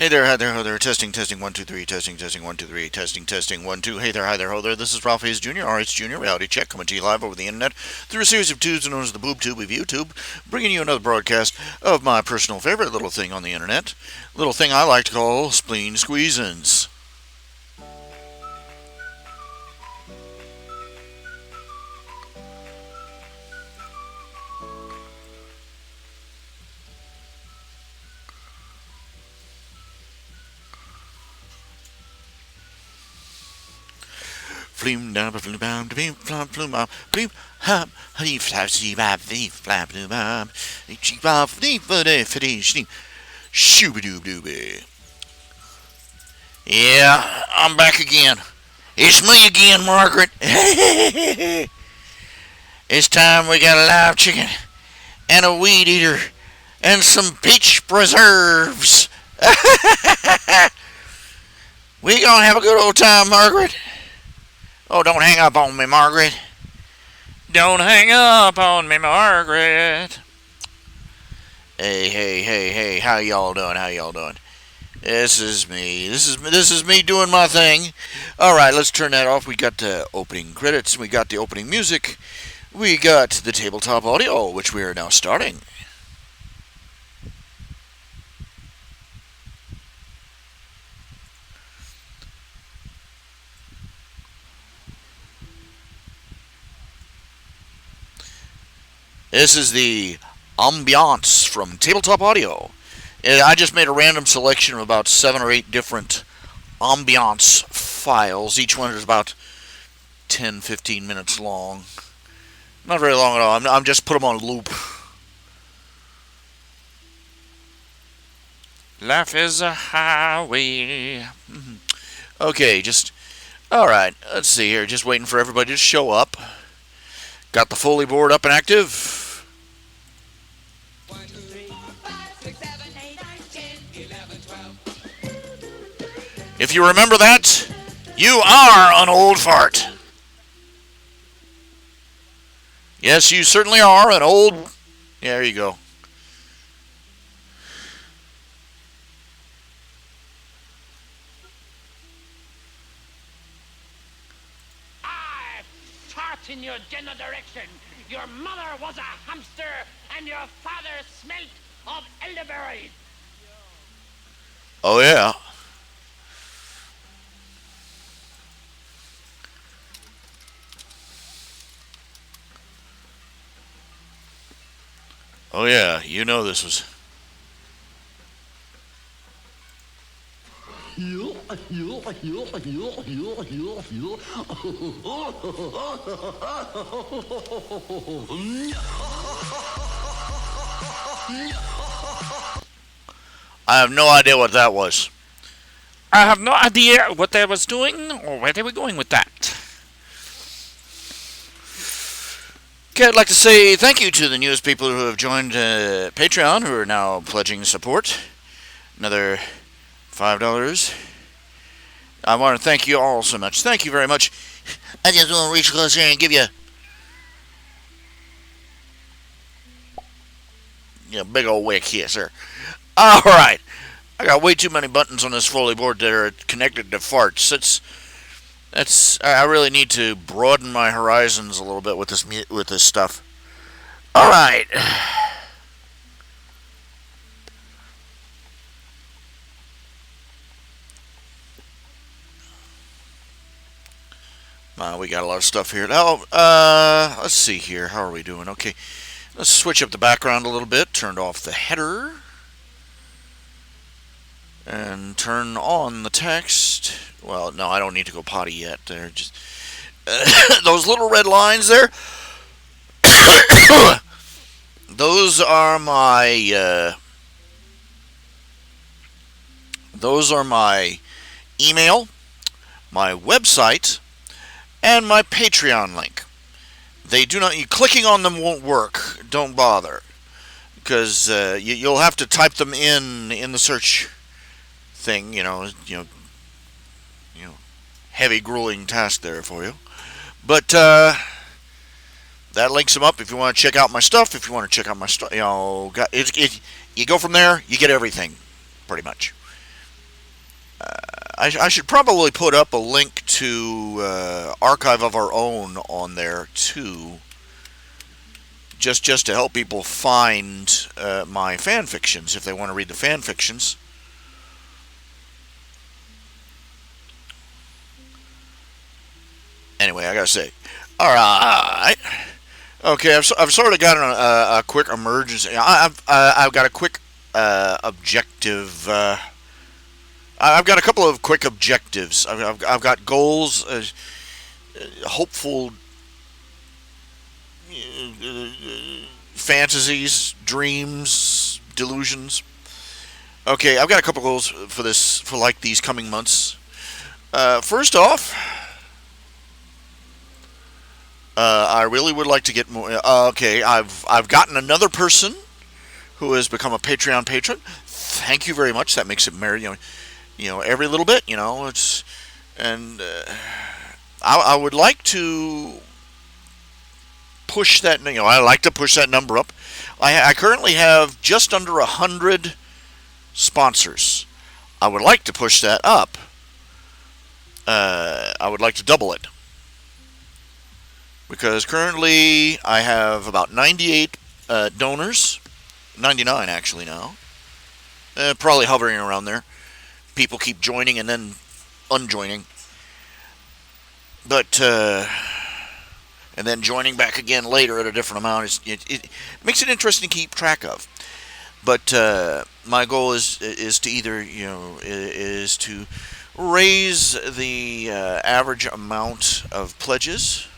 Hey there, hi there, ho there. Testing, testing, 1, 2, 3. Testing, testing, 1, 2, 3. Testing, testing, 1, 2. Hey there, hi there, ho there. This is RHJunior, RHJunior, reality check, coming to you live over the internet through a series of tubes known as the Boob Tube of YouTube, bringing you another broadcast of my personal favorite little thing on the internet, little thing I like to call spleen squeezins. Fleem down, fleem down, fleem flop, fleem up, fleem hop, honey flap, see bab, fleem flap, fleem up, cheap off, fleem footy, fitty, shneem, shooby doob dooby. Yeah, I'm back again. It's me again, Margaret. It's time we got a live chicken and a weed eater and some peach preserves. We gonna have a good old time, Margaret. Oh, don't hang up on me, Margaret. Don't hang up on me, Margaret. Hey, hey, hey, hey, how y'all doing? How y'all doing? This is me. This is me doing my thing. All right, let's turn that off. We got the opening credits. We got the opening music. We got the tabletop audio, which we are now starting. This is the ambiance from tabletop audio. I just made a random selection of about 7 or 8 different ambiance files. Each one is about 10, 15 minutes long. Not very long at all. I'm just put them on loop. Life is a highway. Okay, alright, let's see here. Just waiting for everybody to show up. Got the Foley board up and active. 1, 2, 3, 4, 5, 6, 7, 8, 9, 10, 11, 12. If you remember that, you are an old fart. Yes, you certainly are an old... Yeah, there you go. I fart in your general direction. Your mother was a hamster, and your father smelt of elderberries. Oh, yeah. Oh, yeah. You know this was... I have no idea what that was. I have no idea what they was doing or where they were going with that. Okay, I'd like to say thank you to the newest people who have joined Patreon, who are now pledging support. Another $5. I want to thank you all so much. Thank you very much. I just want to reach close here and give you a big old wick here, sir. All right. I got way too many buttons on this Foley board that are connected to farts. I really need to broaden my horizons a little bit with this stuff. All right. We got a lot of stuff here. Now, let's see here. How are we doing? Okay. Let's switch up the background a little bit. Turned off the header. And turn on the text. Well, no, I don't need to go potty yet. They're just those little red lines there. Those are my email, my website, and my Patreon link. They do not. Clicking on them won't work. Don't bother, because you'll have to type them in the search thing. Heavy, grueling task there for you. But that links them up if you want to check out my stuff. If you want to check out my stuff, you go from there. You get everything, pretty much. I should probably put up a link to Archive of Our Own on there too, just to help people find my fan fictions if they want to read the fan fictions. Anyway, I gotta say, all right, okay. I've sort of got a quick emergency. I've got a quick objective. I've got a couple of quick objectives. I've got goals, hopeful fantasies, dreams, delusions. Okay, I've got a couple goals for this for like these coming months. First off, I really would like to get more. Okay, I've gotten another person who has become a Patreon patron. Thank you very much. That makes it merry. Every little bit. It's and I would like to push that. I like to push that number up. I currently have just under 100 sponsors. I would like to push that up. I would like to double it. Because currently I have about 98 donors, 99 actually now, probably hovering around there. People keep joining and then unjoining, but and then joining back again later at a different amount. It makes it interesting to keep track of. But my goal is to either is to raise the average amount of pledges,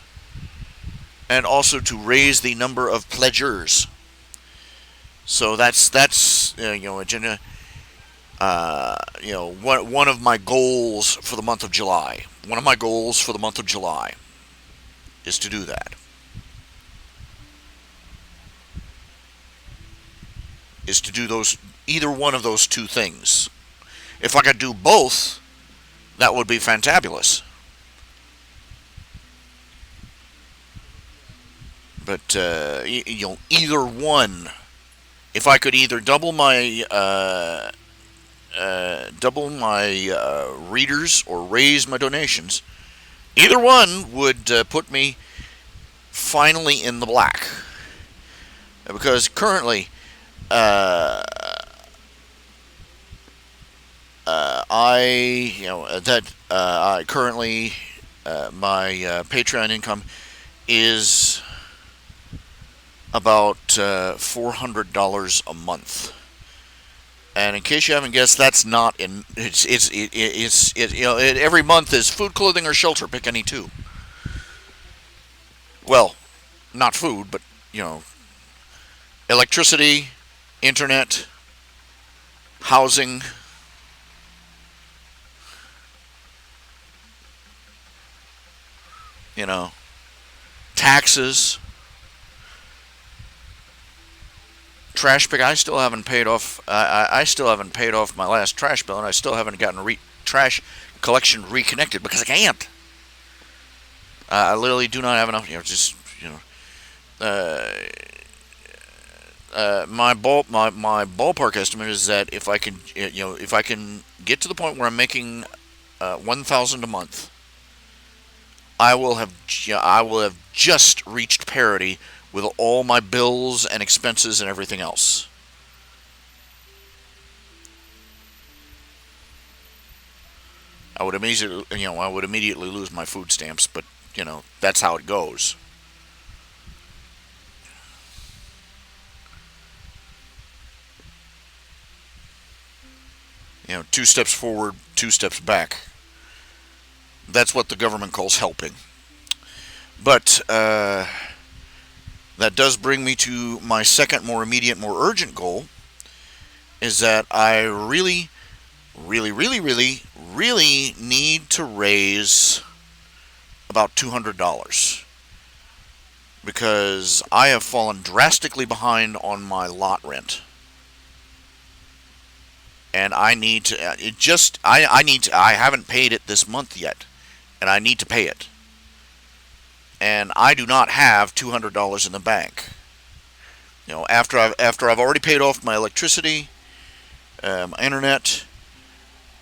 and also to raise the number of pledgers. So that's agenda. One of my goals for the month of July. One of my goals for the month of July is to do that. Is to do either one of those two things. If I could do both, that would be fantabulous. But either one. If I could either double my readers or raise my donations, either one would put me finally in the black. Because currently, I currently my Patreon income is about $400 a month. And in case you haven't guessed, that's not in. Every month is food, clothing, or shelter. Pick any two. Well, not food, but electricity, internet, housing. Taxes. Trash pick. I still haven't paid off. I still haven't paid off my last trash bill, and I still haven't gotten trash collection reconnected because I can't. I literally do not have enough. My ballpark estimate is that if I can get to the point where I'm making $1,000 a month, I will have just reached parity with all my bills and expenses and everything else. I would immediately lose my food stamps, but that's how it goes. Two steps forward, two steps back. That's what the government calls helping. But that does bring me to my second, more immediate, more urgent goal, is that I really, really, really, really, really need to raise about $200. Because I have fallen drastically behind on my lot rent. And I need to, I haven't paid it this month yet. And I need to pay it. And I do not have $200 in the bank. After I've already paid off my electricity, my internet,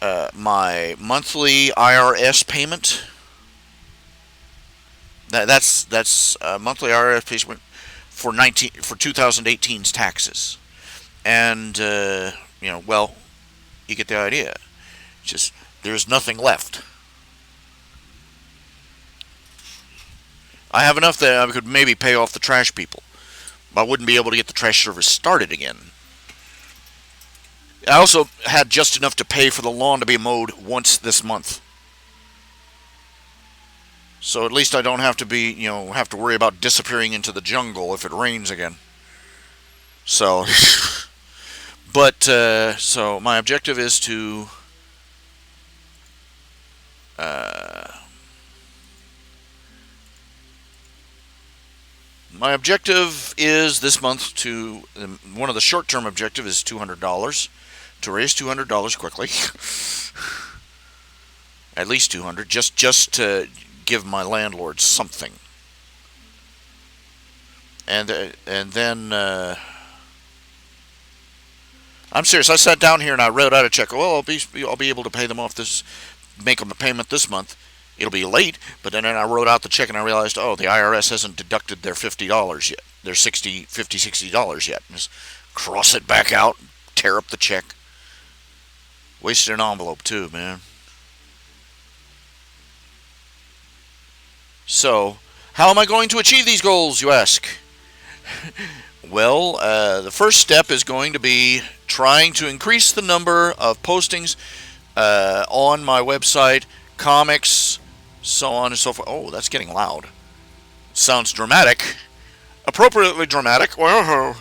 my monthly IRS payment. That's monthly IRS payment for 2018's taxes, and well, you get the idea. Just there's nothing left. I have enough that I could maybe pay off the trash people. I wouldn't be able to get the trash service started again. I also had just enough to pay for the lawn to be mowed once this month. So at least I don't have to have to worry about disappearing into the jungle if it rains again. So, but so my objective is to my objective is this month to one of the short-term objective is $200 to raise $200 quickly. At least 200, just to give my landlord something. And then I'm serious. I sat down here and I wrote out a check. Well, I'll be able to pay them off this, make them a payment this month. It'll be late, but then I wrote out the check and I realized, oh, the IRS hasn't deducted their $50 yet. Their $60 yet. Just cross it back out, tear up the check. Wasted an envelope too, man. So, how am I going to achieve these goals, you ask? Well, the first step is going to be trying to increase the number of postings on my website, comics, so on and so forth. Oh, that's getting loud. Sounds dramatic. Appropriately dramatic. Whoa.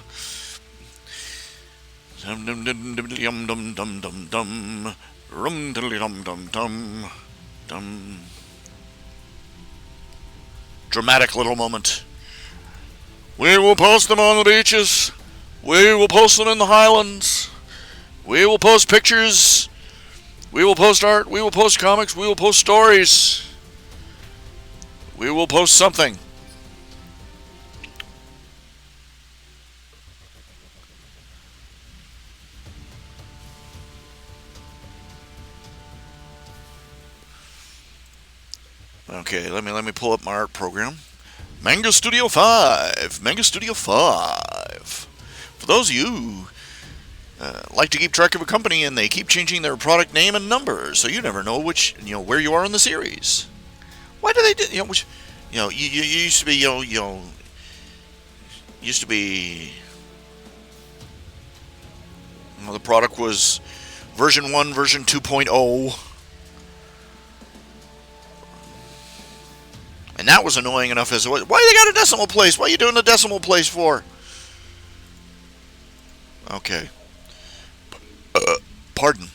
Dum dum dum dum dum dum dum dum rum dum dum dum dum. Dramatic little moment. We will post them on the beaches. We will post them in the highlands. We will post pictures. We will post art. We will post comics. We will post stories. We will post something. Okay, let me pull up my art program. Manga Studio 5. Manga Studio 5. For those of you who like to keep track of a company and they keep changing their product name and number, so you never know where you are in the series. Why do they do you used to be the product was version 1, version 2.0. And that was annoying enough as it was. Why they got a decimal place? What are you doing the decimal place for? Okay. Pardon.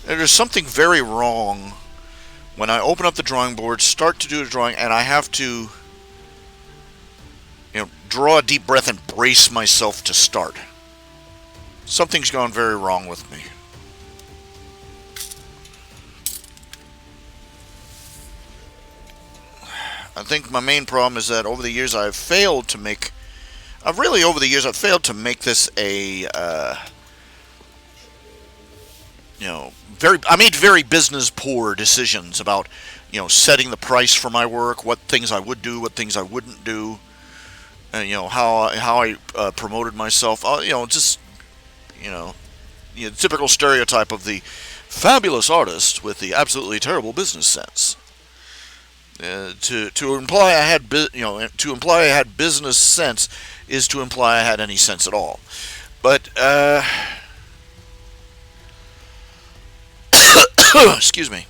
There's something very wrong when I open up the drawing board, start to do a drawing, and I have to draw a deep breath and brace myself to start. Something's gone very wrong with me. I think my main problem is that over the years I've failed to make this a I made very business poor decisions about setting the price for my work, what things I would do, what things I wouldn't do, and how I promoted myself. The typical stereotype of the fabulous artist with the absolutely terrible business sense. To imply I had business sense is to imply I had any sense at all. But excuse me.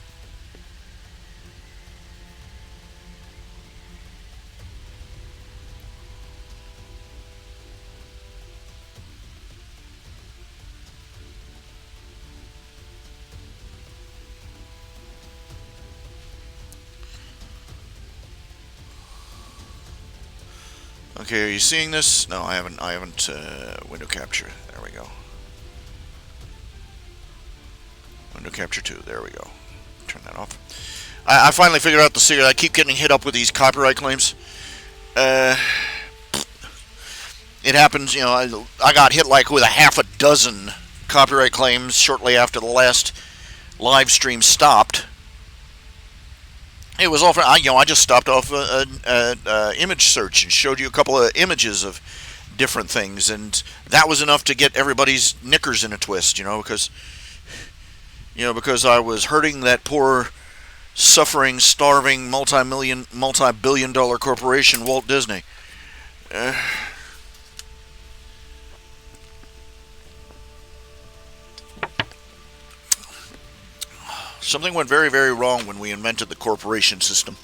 Okay, are you seeing this? No, I haven't window capture. There we go. Capture 2. There we go. Turn that off. I finally figured out the secret. I keep getting hit up with these copyright claims. It happens, I got hit like with a half a dozen copyright claims shortly after the last live stream stopped. It was all for, I just stopped off an image search and showed you a couple of images of different things, and that was enough to get everybody's knickers in a twist, because I was hurting that poor, suffering, starving, multi-billion-dollar corporation, Walt Disney. Something went very, very wrong when we invented the corporation system.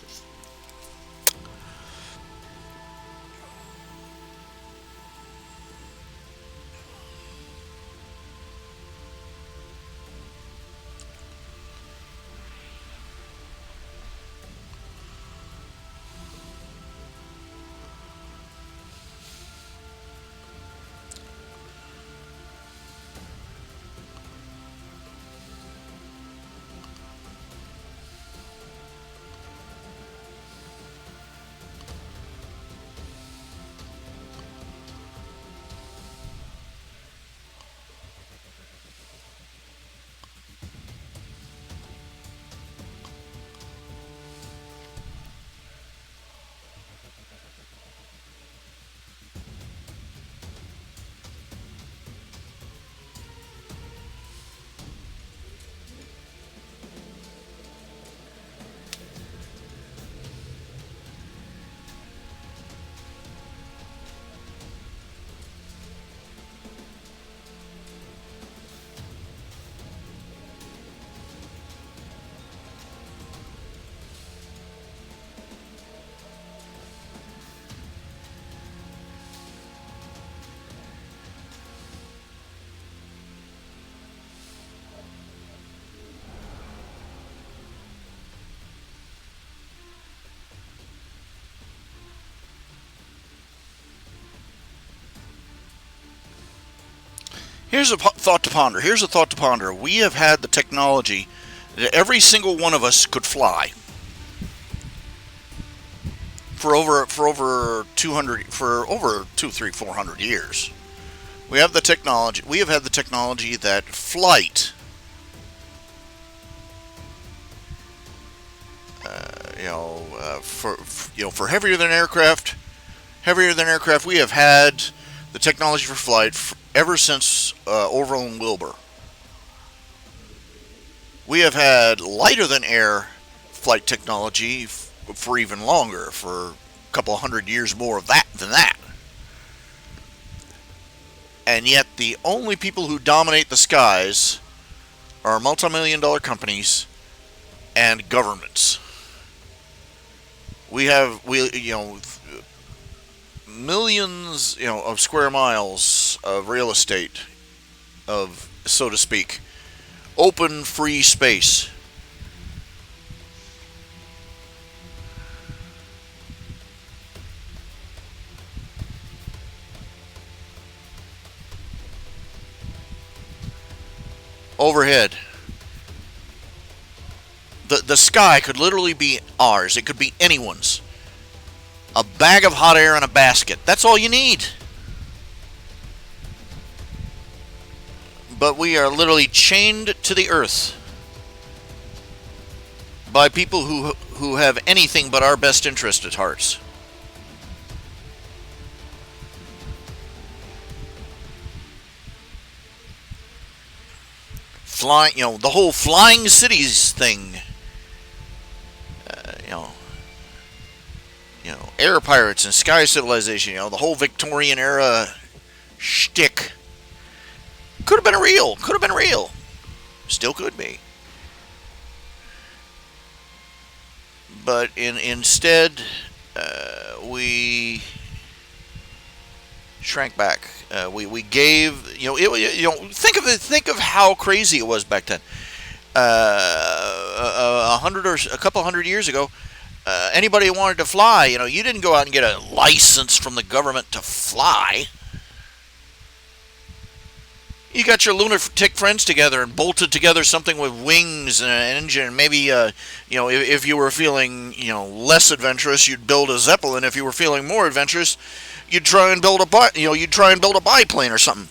Here's a thought to ponder. We have had the technology that every single one of us could fly for over 400 years. We have the technology. We have had the technology that flight, for heavier than aircraft, we have had the technology for flight ever since Orville and Wilbur. We have had lighter than air flight technology for even longer, for a couple hundred years more of that than that. And yet the only people who dominate the skies are multi-million-dollar companies and governments. We have millions, of square miles of real estate, of, so to speak, open, free space. Overhead. The sky could literally be ours. It could be anyone's. A bag of hot air and a basket. That's all you need. But we are literally chained to the earth by people who have anything but our best interest at heart. Flying, the whole flying cities thing. Air pirates and sky civilization, the whole Victorian era shtick. Could have been real. Still could be. But instead, we shrank back. We gave, think of how crazy it was back then. A couple hundred years ago, anybody who wanted to fly, you didn't go out and get a license from the government to fly. You got your lunatic friends together and bolted together something with wings and an engine. Maybe, if you were feeling, less adventurous, you'd build a Zeppelin. If you were feeling more adventurous, you'd try and build a biplane or something,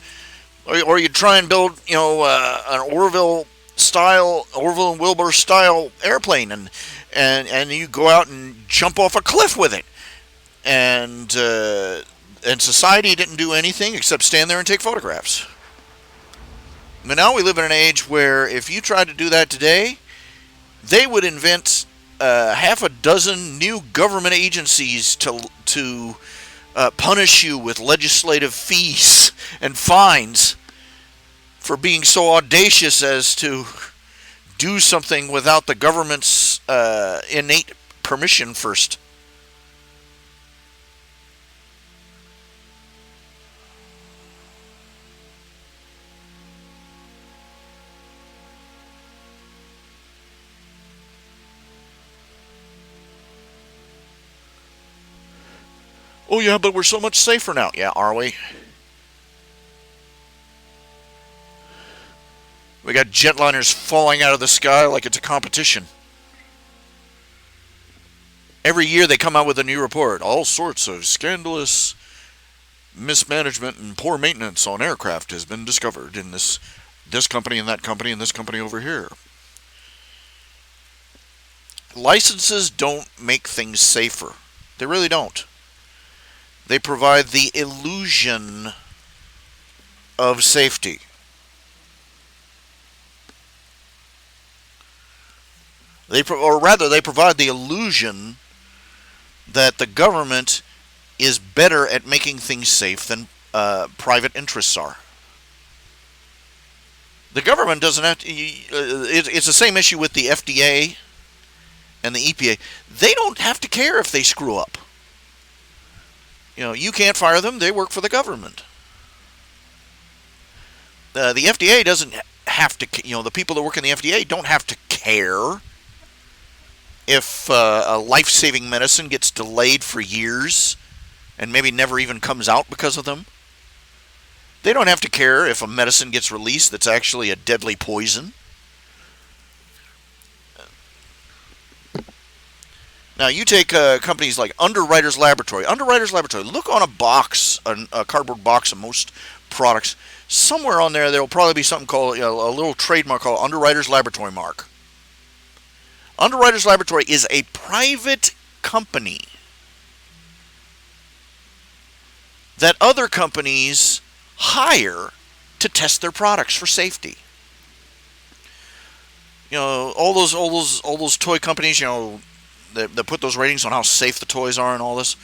or you'd try and build, an Orville and Wilbur style airplane, and you go out and jump off a cliff with it, and society didn't do anything except stand there and take photographs. But now we live in an age where if you tried to do that today, they would invent half a dozen new government agencies to punish you with legislative fees and fines for being so audacious as to do something without the government's innate permission first. Oh yeah, but we're so much safer now. Yeah, are we? We got jetliners falling out of the sky like it's a competition. Every year they come out with a new report. All sorts of scandalous mismanagement and poor maintenance on aircraft has been discovered in this company and that company and this company over here. Licenses don't make things safer. They really don't. They provide the illusion of safety. They provide the illusion that the government is better at making things safe than private interests are. The government doesn't have to. It's the same issue with the FDA and the EPA. They don't have to care if they screw up. You can't fire them. They work for the government. The FDA doesn't have to. The people that work in the FDA don't have to care if a life-saving medicine gets delayed for years and maybe never even comes out because of them. They don't have to care if a medicine gets released that's actually a deadly poison. Now, you take companies like Underwriters Laboratory. Underwriters Laboratory, look on a box, a cardboard box of most products. Somewhere on there will probably be something called, a little trademark called Underwriters Laboratory mark. Underwriters Laboratory is a private company that other companies hire to test their products for safety. All those toy companies, that put those ratings on how safe the toys are and all this.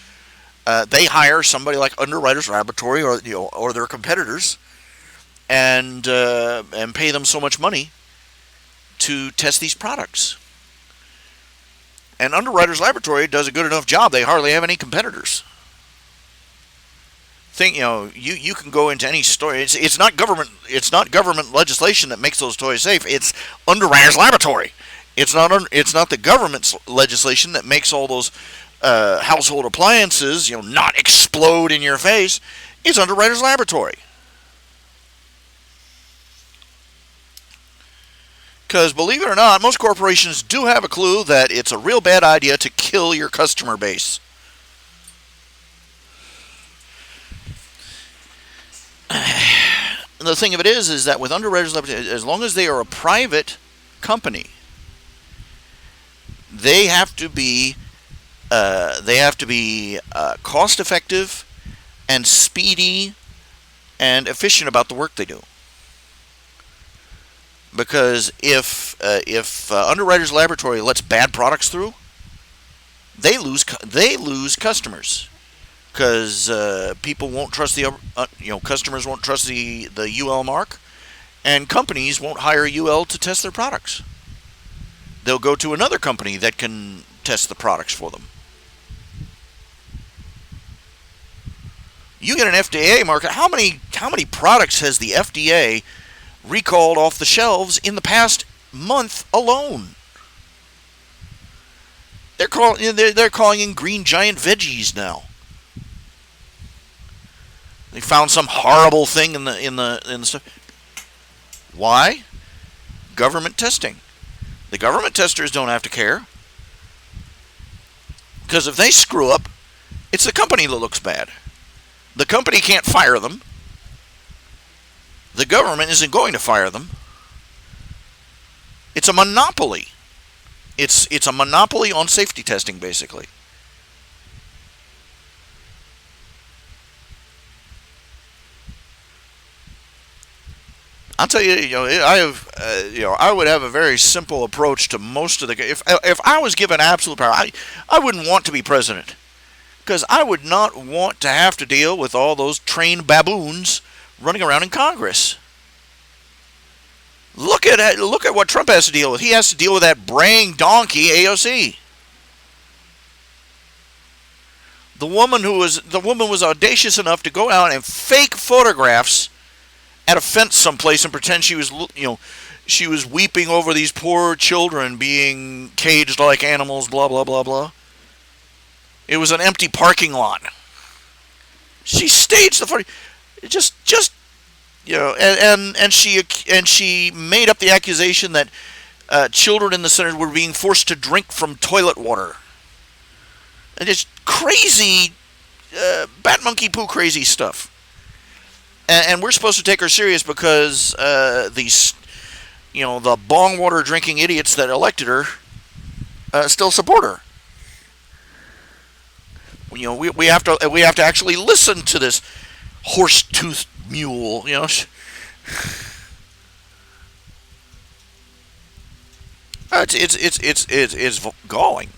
They hire somebody like Underwriters Laboratory or their competitors, and pay them so much money to test these products. And Underwriters Laboratory does a good enough job. They hardly have any competitors. You can go into any store. It's not government legislation that makes those toys safe. It's Underwriters Laboratory. It's not the government's legislation that makes all those household appliances, not explode in your face. It's Underwriters Laboratory. Because believe it or not, most corporations do have a clue that it's a real bad idea to kill your customer base. The thing of it is that with Underwriters Laboratory, as long as they are a private company, they have to be cost effective and speedy and efficient about the work they do. Because if Underwriters Laboratory lets bad products through, they lose customers, because people won't trust customers won't trust the UL mark, and companies won't hire UL to test their products. They'll go to another company that can test the products for them. You get an FDA mark. How many products has the FDA recalled off the shelves in the past month alone? They're calling in Green Giant veggies now. They found some horrible thing in the stuff. Why? Government testing. The government testers don't have to care. Because if they screw up, it's the company that looks bad. The company can't fire them. The government isn't going to fire them. It's a monopoly. It's a monopoly on safety testing, basically. I'll tell you, I would have a very simple approach to most of the. If I was given absolute power, I wouldn't want to be president, because I would not want to have to deal with all those trained baboons running around in Congress. Look at what Trump has to deal with. He has to deal with that braying donkey AOC. The woman was audacious enough to go out and fake photographs at a fence someplace and pretend she was weeping over these poor children being caged like animals, blah blah blah blah. It was an empty parking lot. She staged the photo, and she made up the accusation that children in the center were being forced to drink from toilet water. And it's crazy, bat monkey poo crazy stuff. And we're supposed to take her serious because the bong water drinking idiots that elected her still support her. We have to actually listen to this horse-toothed mule. It's galling.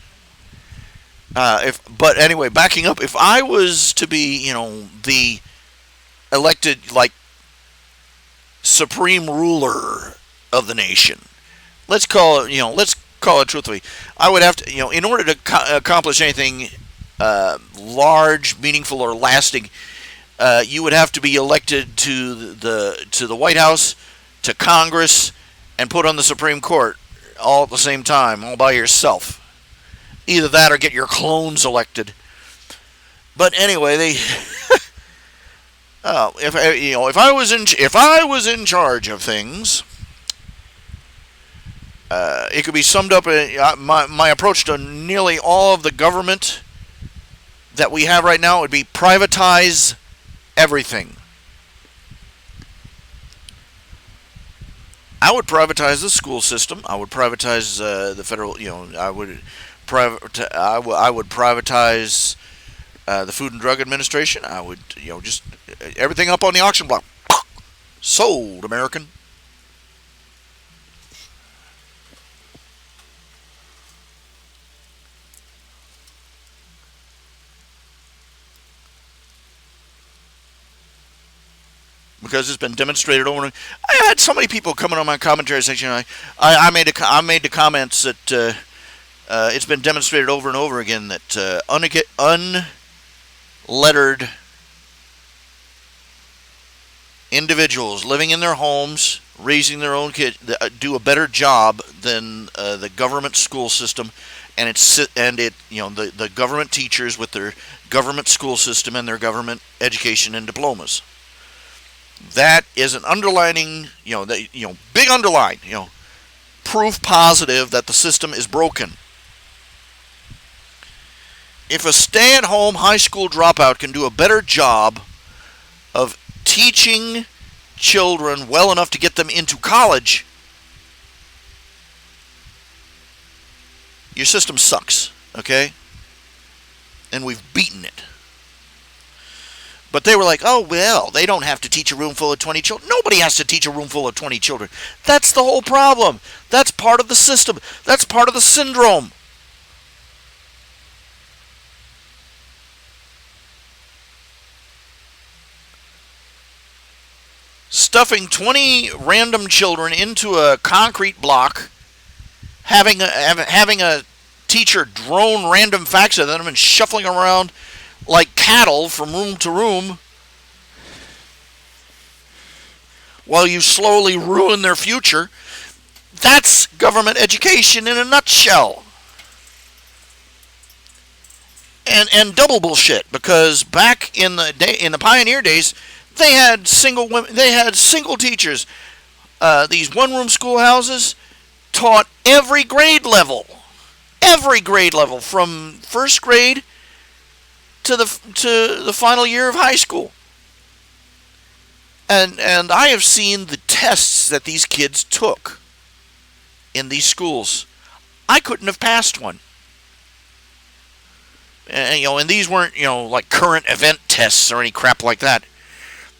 But anyway, backing up, if I was to be the elected supreme ruler of the nation, let's call it truthfully, I would have to, in order to accomplish anything large, meaningful, or lasting, you would have to be elected to the White House, to Congress, and put on the Supreme Court all at the same time, all by yourself. Either that or get your clones elected. But anyway, they if I was in charge of things, it could be summed up in my approach to nearly all of the government that we have right now would be privatize everything. I would privatize the school system. I would privatize the federal. I would privatize the Food and Drug Administration. I would, just everything up on the auction block. Sold, American. Because it's been demonstrated over and over. I had so many people coming on my commentary section. I made the comments that it's been demonstrated over and over again that unlettered individuals living in their homes, raising their own kids, do a better job than the government school system, and the government teachers with their government school system and their government education and diplomas. That is an underlining, big underline, proof positive that the system is broken. If a stay-at-home high school dropout can do a better job of teaching children well enough to get them into college, your system sucks, okay? And we've beaten it. But they were like, oh, well, they don't have to teach a room full of 20 children. Nobody has to teach a room full of 20 children. That's the whole problem. That's part of the system. That's part of the syndrome. Stuffing 20 random children into a concrete block, having a teacher drone random facts at them and shuffling around like cattle from room to room while you slowly ruin their future. That's government education in a nutshell. And double bullshit, because back in the pioneer days, they had single women, they had single teachers, These one-room schoolhouses taught every grade level, from first grade to the final year of high school. And I have seen the tests that these kids took in these schools. I couldn't have passed one. And these weren't, like current event tests or any crap like that.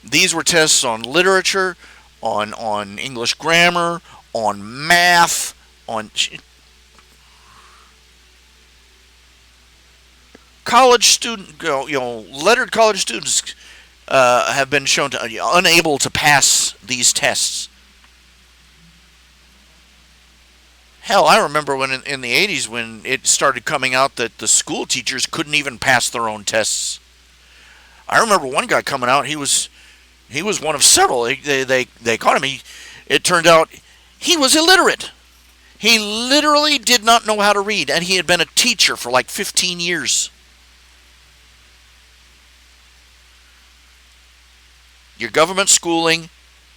These were tests on literature, on English grammar, on math, on college student, lettered college students have been shown to unable to pass these tests. Hell, I remember when in the 80s when it started coming out that the school teachers couldn't even pass their own tests. I remember one guy coming out. He was one of several. They caught him. It turned out he was illiterate. He literally did not know how to read, and he had been a teacher for like 15 years. Your government schooling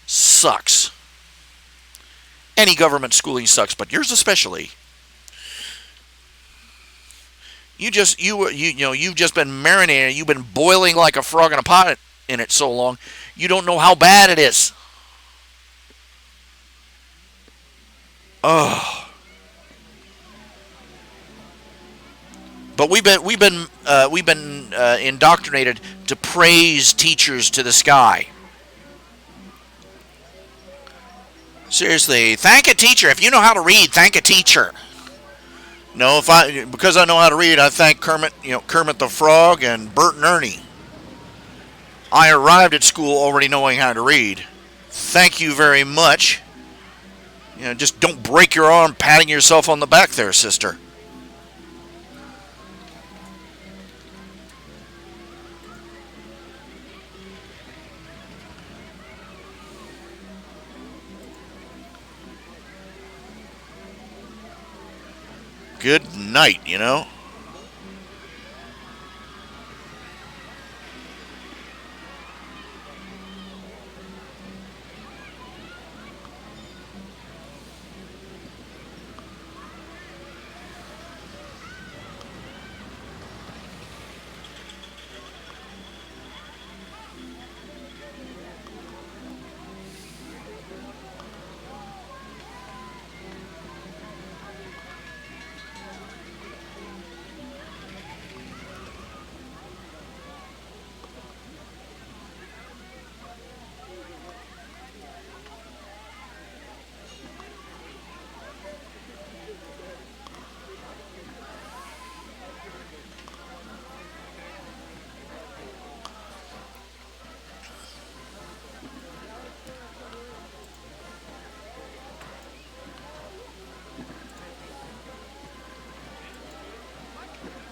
sucks. Any government schooling sucks, but yours especially. You've just been marinating. You've been boiling like a frog in a pot in it so long, you don't know how bad it is. Oh. But we've been indoctrinated to praise teachers to the sky. Seriously, thank a teacher. If you know how to read, thank a teacher. No, because I know how to read, I thank Kermit the Frog and Bert and Ernie. I arrived at school already knowing how to read. Thank you very much. Just don't break your arm patting yourself on the back there, sister. Good night,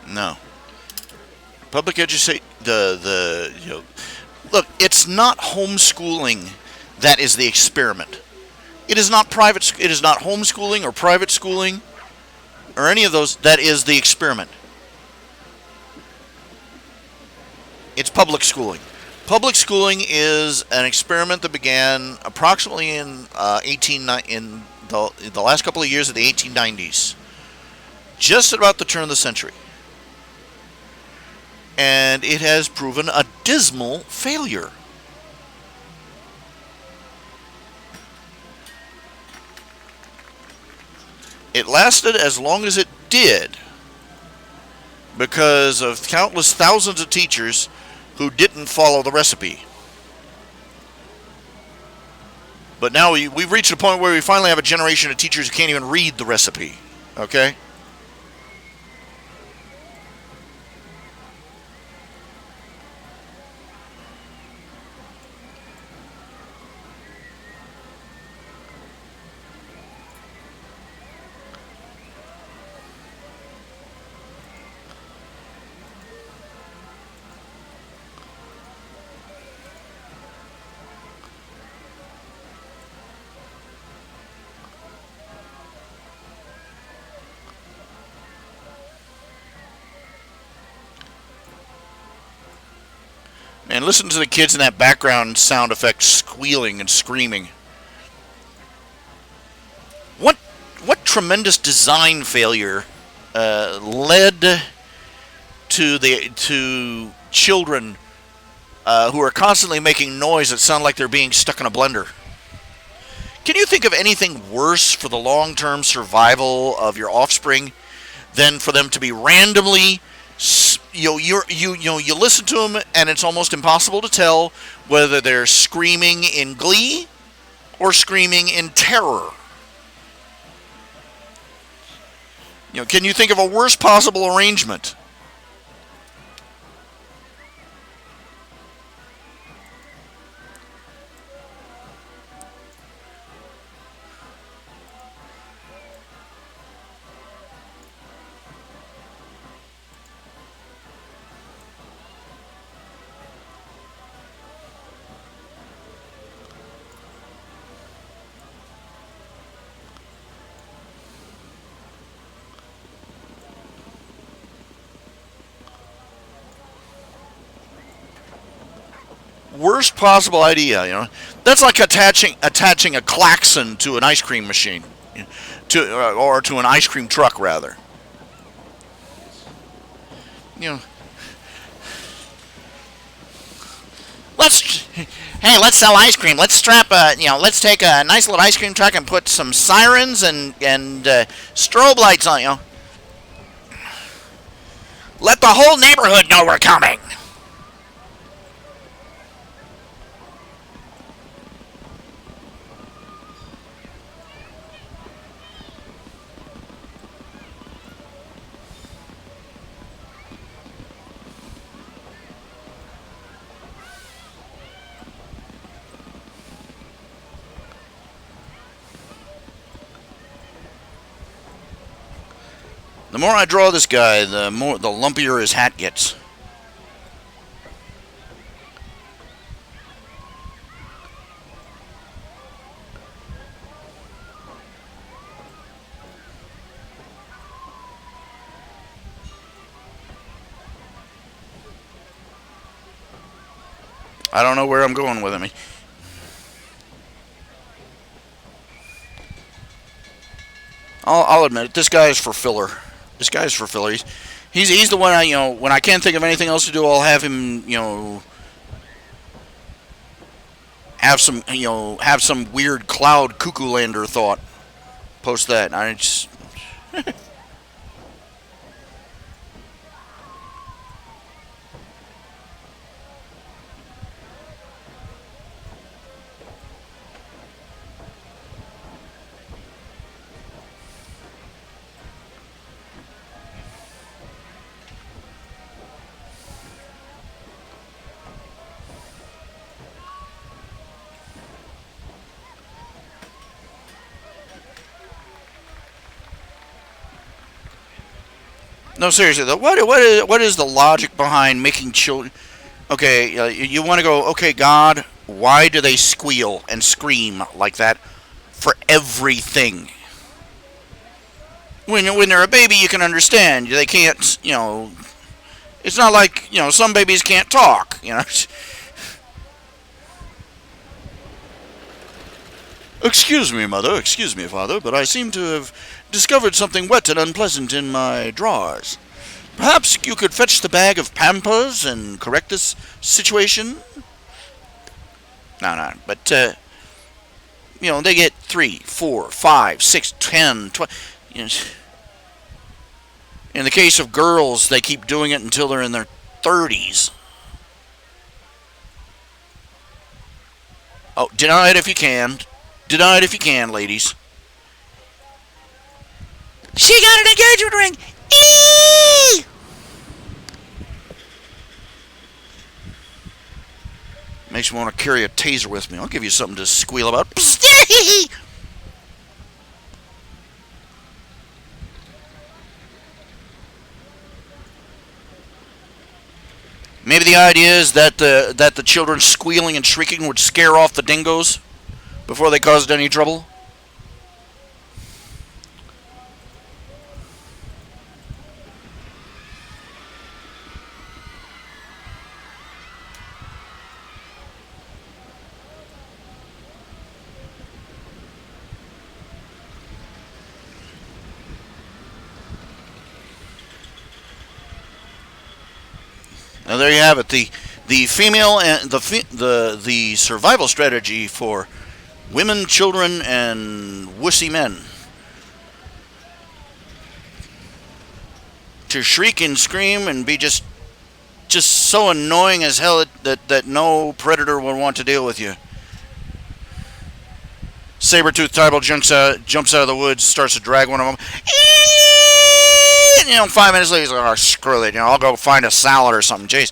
No. Public education. Look. It's not homeschooling that is the experiment. It is not private. It is not homeschooling or private schooling, or any of those. That is the experiment. It's public schooling. Public schooling is an experiment that began approximately in the last couple of years of the 1890s, just about the turn of the century. And it has proven a dismal failure. It lasted as long as it did because of countless thousands of teachers who didn't follow the recipe. But now we've reached a point where we finally have a generation of teachers who can't even read the recipe. Okay? And listen to the kids in that background sound effect squealing and screaming. tremendous design failure led to children who are constantly making noise that sound like they're being stuck in a blender. Can you think of anything worse for the long-term survival of your offspring than for them to be randomly, you listen to them and it's almost impossible to tell whether they're screaming in glee or screaming in terror? Can you think of a worse possible arrangement? Worst possible idea. That's like attaching a klaxon to an ice cream machine, or to an ice cream truck rather. You know, let's sell ice cream. Let's let's take a nice little ice cream truck and put some sirens and strobe lights on. Let the whole neighborhood know we're coming. The more I draw this guy, the lumpier his hat gets. I don't know where I'm going with him. I'll admit it. This guy is for filler. He's the one when I can't think of anything else to do, I'll have him, have some weird cloud cuckoo lander thought. Post that. I just No, seriously though, what is the logic behind making children? Okay, you want to go? Okay, God, why do they squeal and scream like that for everything? When they're a baby, you can understand. They can't, It's not like some babies can't talk. Excuse me, mother. Excuse me, father, but I seem to have discovered something wet and unpleasant in my drawers. Perhaps you could fetch the bag of Pampers and correct this situation? No, but, they get 3, 4, 5, 6, 10, 12. In the case of girls, they keep doing it until they're in their 30s. Oh, deny it if you can. Deny it if you can, ladies. She got an engagement ring! Eee! Makes me want to carry a taser with me. I'll give you something to squeal about. Maybe the idea is that the children squealing and shrieking would scare off the dingoes before they caused any trouble. Now there you have it. The female and the survival strategy for women, children, and wussy men. To shriek and scream and be just so annoying as hell that no predator would want to deal with you. Saber-toothed Tybalt jumps out of the woods, starts to drag one of them. And, 5 minutes later, he's like, oh, screw it. I'll go find a salad or something. Jeez.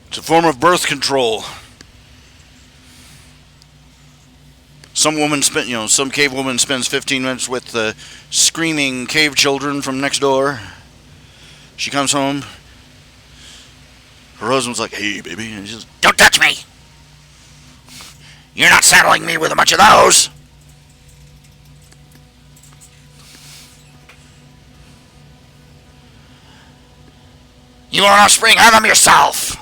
It's a form of birth control. Some cave woman spends 15 minutes with the screaming cave children from next door. She comes home. Her husband's like, hey, baby. And she's like, Don't touch me! You're not saddling me with a bunch of those! You are an offspring, have them yourself!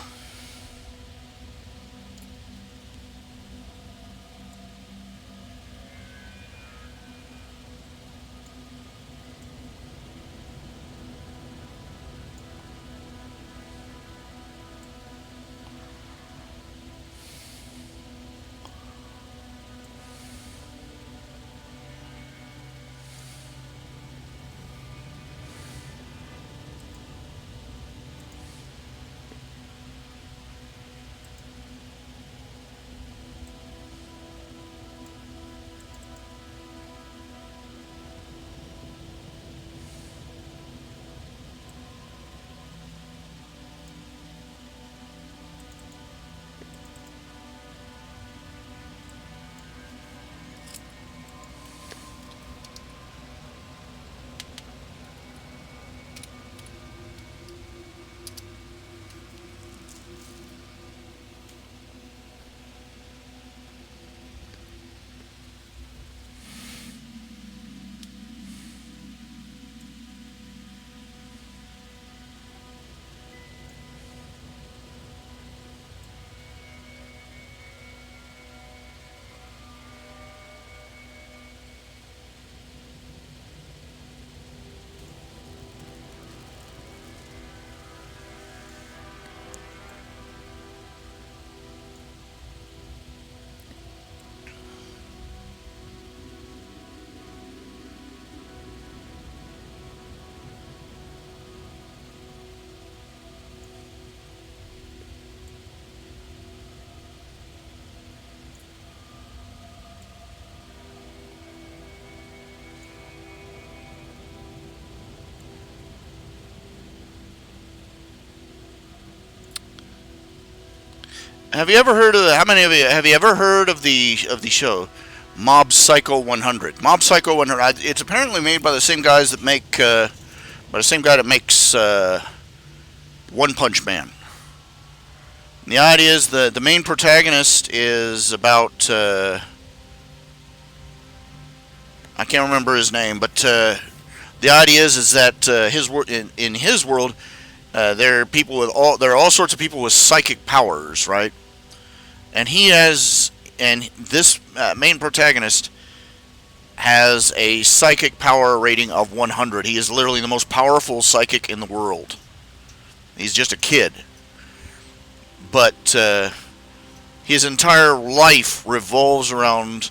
have you ever heard of how many of you have you ever heard of the show Mob Psycho 100? Mob Psycho 100. It's apparently made by the same guys that make by the same guy that makes One Punch Man. And the idea is the main protagonist is about I can't remember his name, but the idea is that in his world there are all sorts of people with psychic powers, right? And this main protagonist has a psychic power rating of 100. He is literally the most powerful psychic in the world. He's just a kid, but his entire life revolves around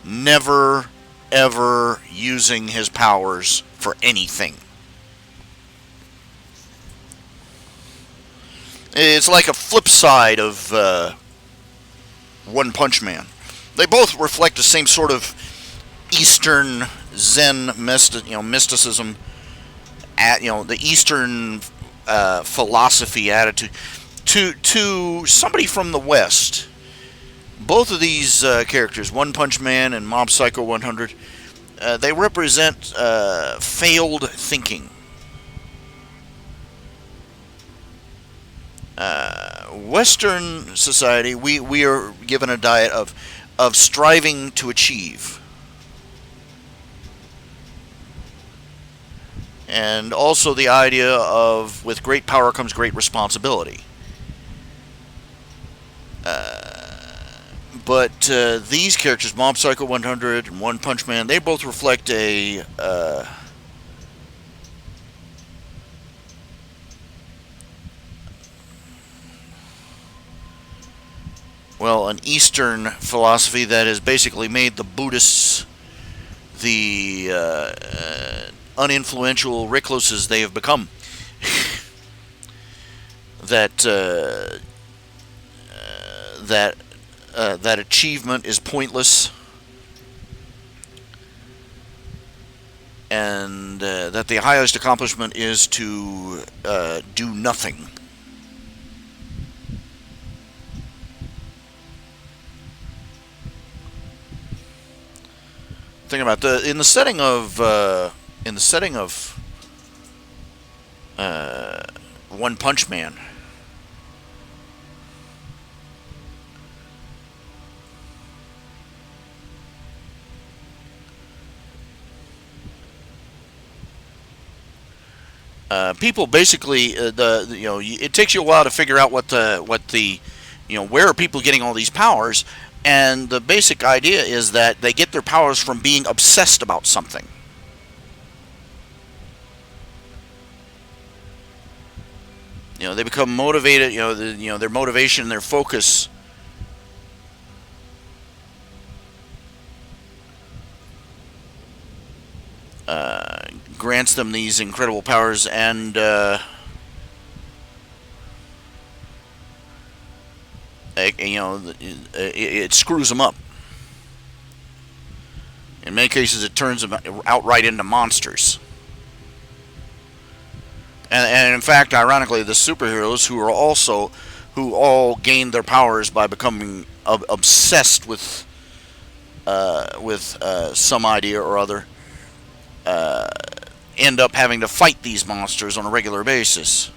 never ever using his powers for anything. It's like a flip side of One Punch Man. They both reflect the same sort of Eastern Zen mysticism, the Eastern philosophy attitude. To somebody from the West, both of these characters, One Punch Man and Mob Psycho 100, they represent failed thinking. Western society, we are given a diet of striving to achieve. And also the idea of, with great power comes great responsibility. But these characters, Mob Psycho 100 and One Punch Man, they both reflect an Eastern philosophy that has basically made the Buddhists the uninfluential recluses they have become. that achievement is pointless, and that the highest accomplishment is to do nothing. Think about in the setting of One Punch Man. People basically, it takes you a while to figure out where are people getting all these powers, and the basic idea is that they get their powers from being obsessed about something. They become motivated. Their motivation, their focus. Grants them these incredible powers, and it screws them up. In many cases, it turns them outright into monsters. And in fact, ironically, the superheroes who all gained their powers by becoming obsessed with some idea or other, end up having to fight these monsters on a regular basis.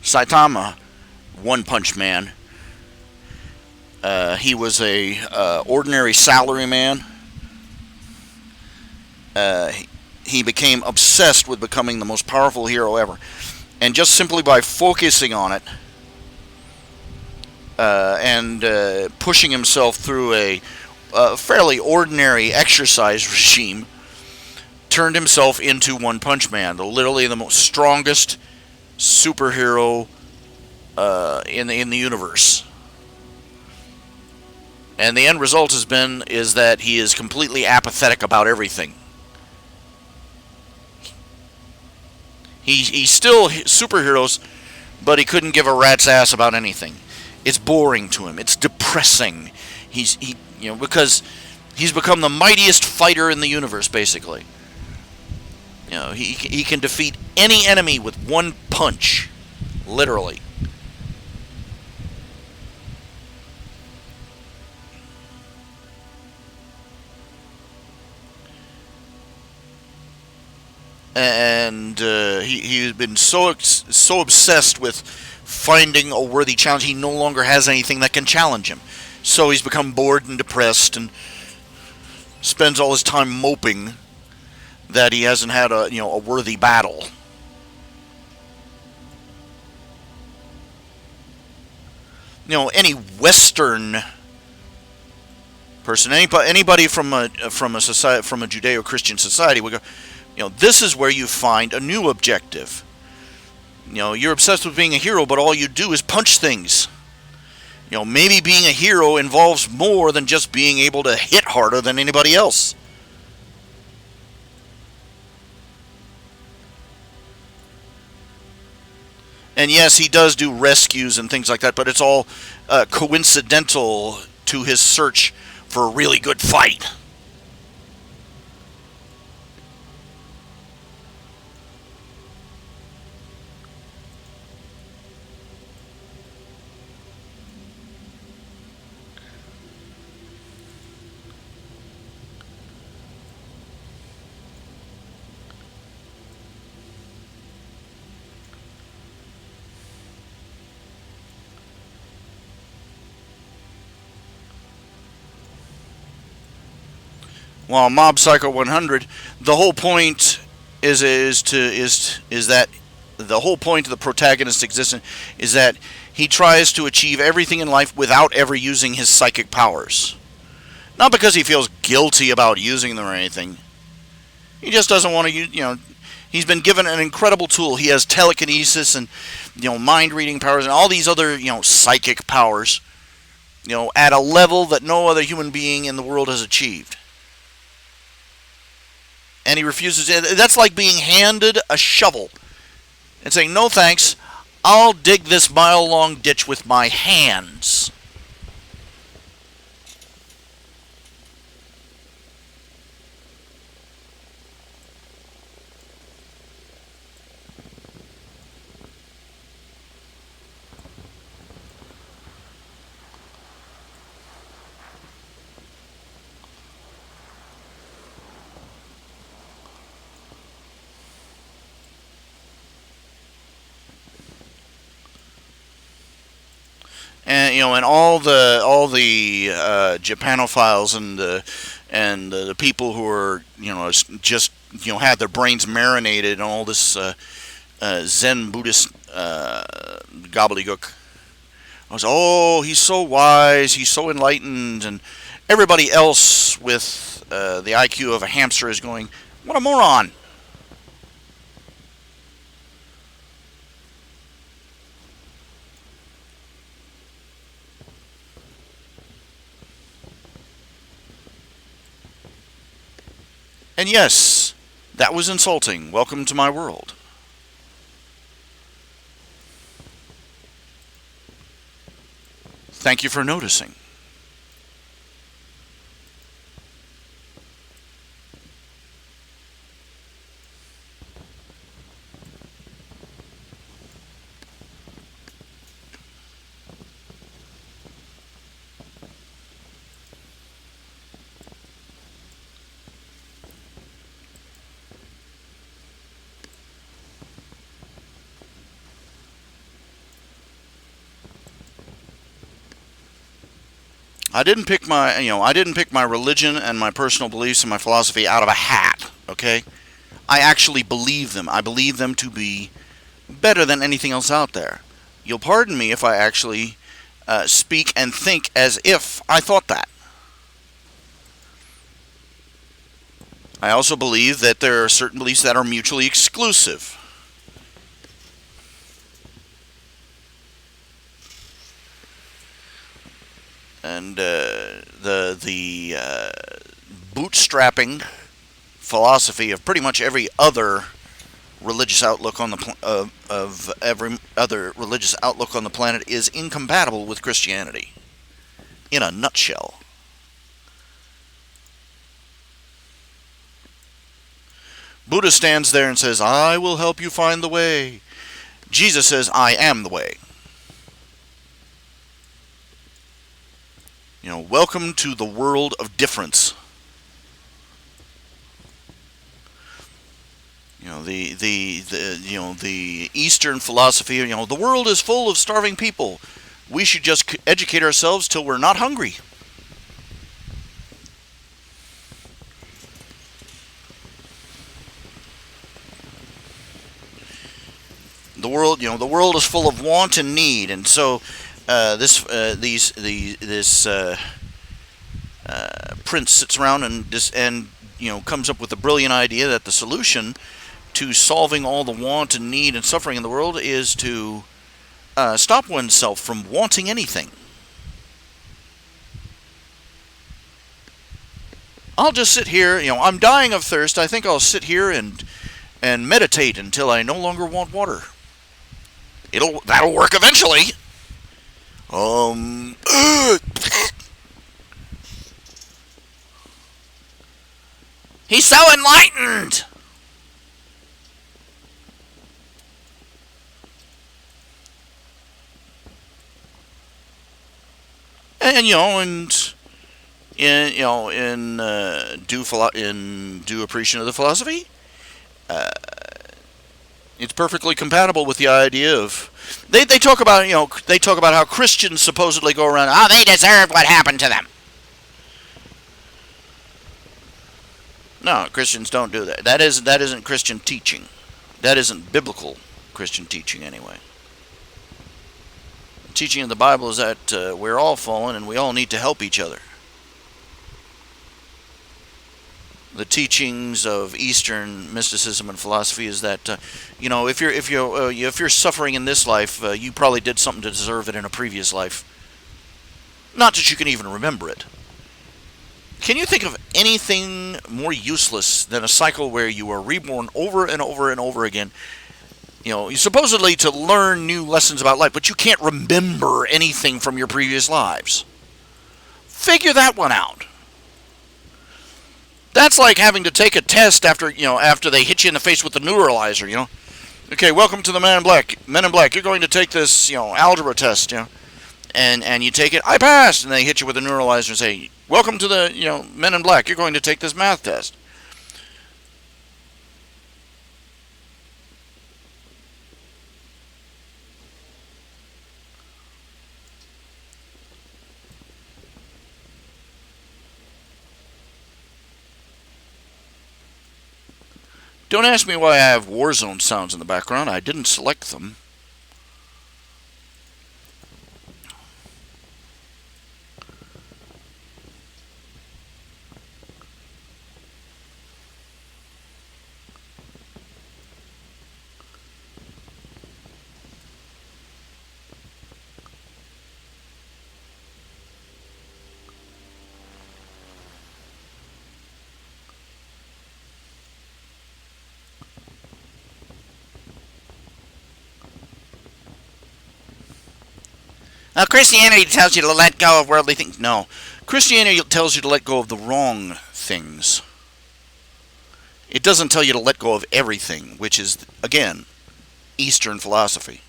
Saitama, One Punch Man. He was a ordinary salaryman. He became obsessed with becoming the most powerful hero ever, and just simply by focusing on it and pushing himself through a fairly ordinary exercise regime, turned himself into One Punch Man, literally the most strongest superhero in the universe. And the end result is that he is completely apathetic about everything. He's still superheroes, but he couldn't give a rat's ass about anything. It's boring to him. It's depressing. Because he's become the mightiest fighter in the universe, basically. He can defeat any enemy with one punch, literally. And he's been so obsessed with finding a worthy challenge, he no longer has anything that can challenge him. So he's become bored and depressed, and spends all his time moping that he hasn't had a worthy battle. Any Western person, anybody from a Judeo-Christian society would go, this is where you find a new objective. You're obsessed with being a hero, but all you do is punch things. Maybe being a hero involves more than just being able to hit harder than anybody else. And yes, he does do rescues and things like that, but it's all coincidental to his search for a really good fight. While Mob Psycho 100, the whole point is that the whole point of the protagonist's existence is that he tries to achieve everything in life without ever using his psychic powers. Not because he feels guilty about using them or anything. He just doesn't want to use, he's been given an incredible tool. He has telekinesis and, mind reading powers and all these other, psychic powers, at a level that no other human being in the world has achieved. And he refuses. That's like being handed a shovel and saying, "No thanks, I'll dig this mile-long ditch with my hands." And all the Japanophiles and the people who are just had their brains marinated in all this Zen Buddhist gobbledygook. He's so wise, he's so enlightened, and everybody else with the IQ of a hamster is going, what a moron. And yes, that was insulting. Welcome to my world. Thank you for noticing. I didn't pick my religion and my personal beliefs and my philosophy out of a hat, okay? I actually believe them. I believe them to be better than anything else out there. You'll pardon me if I actually speak and think as if I thought that. I also believe that there are certain beliefs that are mutually exclusive. And the bootstrapping philosophy of pretty much every other religious outlook on of every other religious outlook on the planet is incompatible with Christianity. In a nutshell. Buddha stands there and says, "I will help you find the way." Jesus says, "I am the way." Welcome to the world of difference. The Eastern philosophy. The world is full of starving people. We should just educate ourselves till we're not hungry. The world is full of want and need, and so this prince sits around and comes up with a brilliant idea that the solution to solving all the want and need and suffering in the world is to stop oneself from wanting anything. I'll just sit here. I'm dying of thirst. I think I'll sit here and meditate until I no longer want water. That'll work eventually. Um. He's so enlightened. And in due appreciation of the philosophy, uh, it's perfectly compatible with the idea of they talk about how Christians supposedly go around. Oh, they deserve what happened to them. No, Christians don't do that. That isn't Christian teaching. That isn't biblical Christian teaching anyway. The teaching of the Bible is that we're all fallen and we all need to help each other. The teachings of Eastern mysticism and philosophy is that if you're suffering in this life, you probably did something to deserve it in a previous life. Not that you can even remember it. Can you think of anything more useless than a cycle where you are reborn over and over and over again? You're supposedly to learn new lessons about life, but you can't remember anything from your previous lives. Figure that one out. That's like having to take a test after they hit you in the face with the neuralizer. Okay, welcome to the Men in Black. Men in Black, you're going to take this algebra test. And you take it. I passed, and they hit you with a neuralizer and say, welcome to the Men in Black. You're going to take this math test. Don't ask me why I have Warzone sounds in the background. I didn't select them. Now, Christianity tells you to let go of worldly things. No. Christianity tells you to let go of the wrong things. It doesn't tell you to let go of everything, which is, again, Eastern philosophy.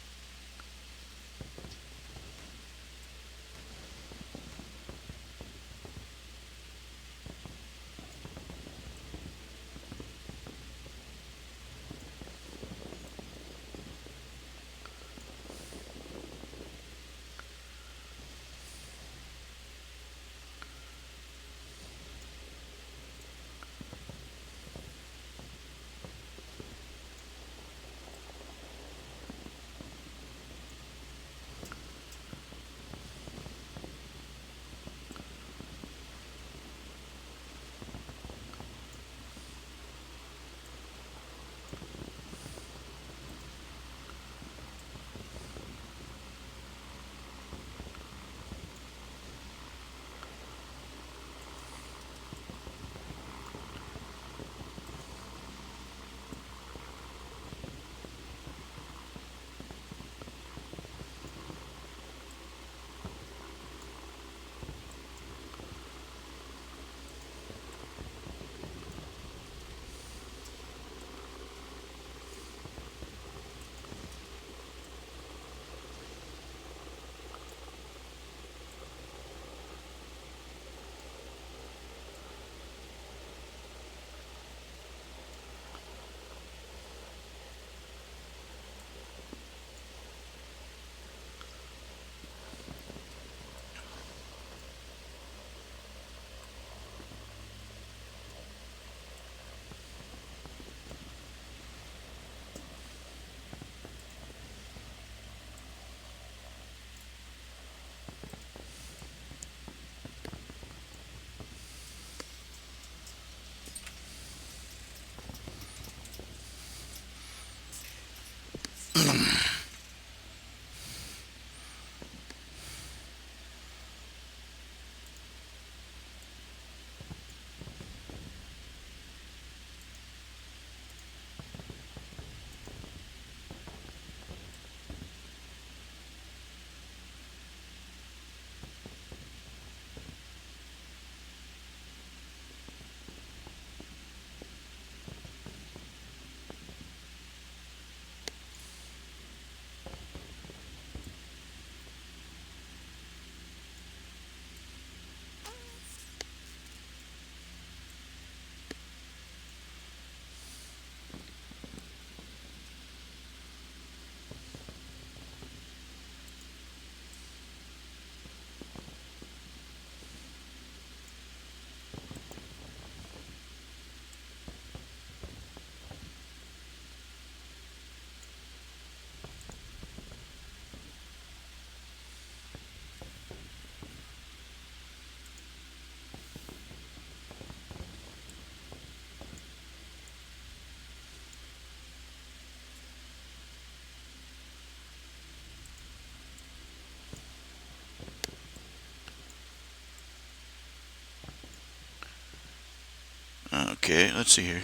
Okay, let's see here.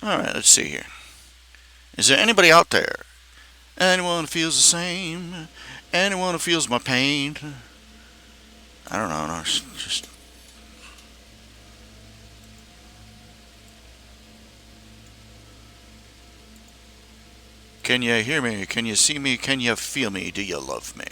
All right, let's see here. Is there anybody out there? Anyone who feels the same? Anyone who feels my pain? I don't know. No, just. Can you hear me? Can you see me? Can you feel me? Do you love me?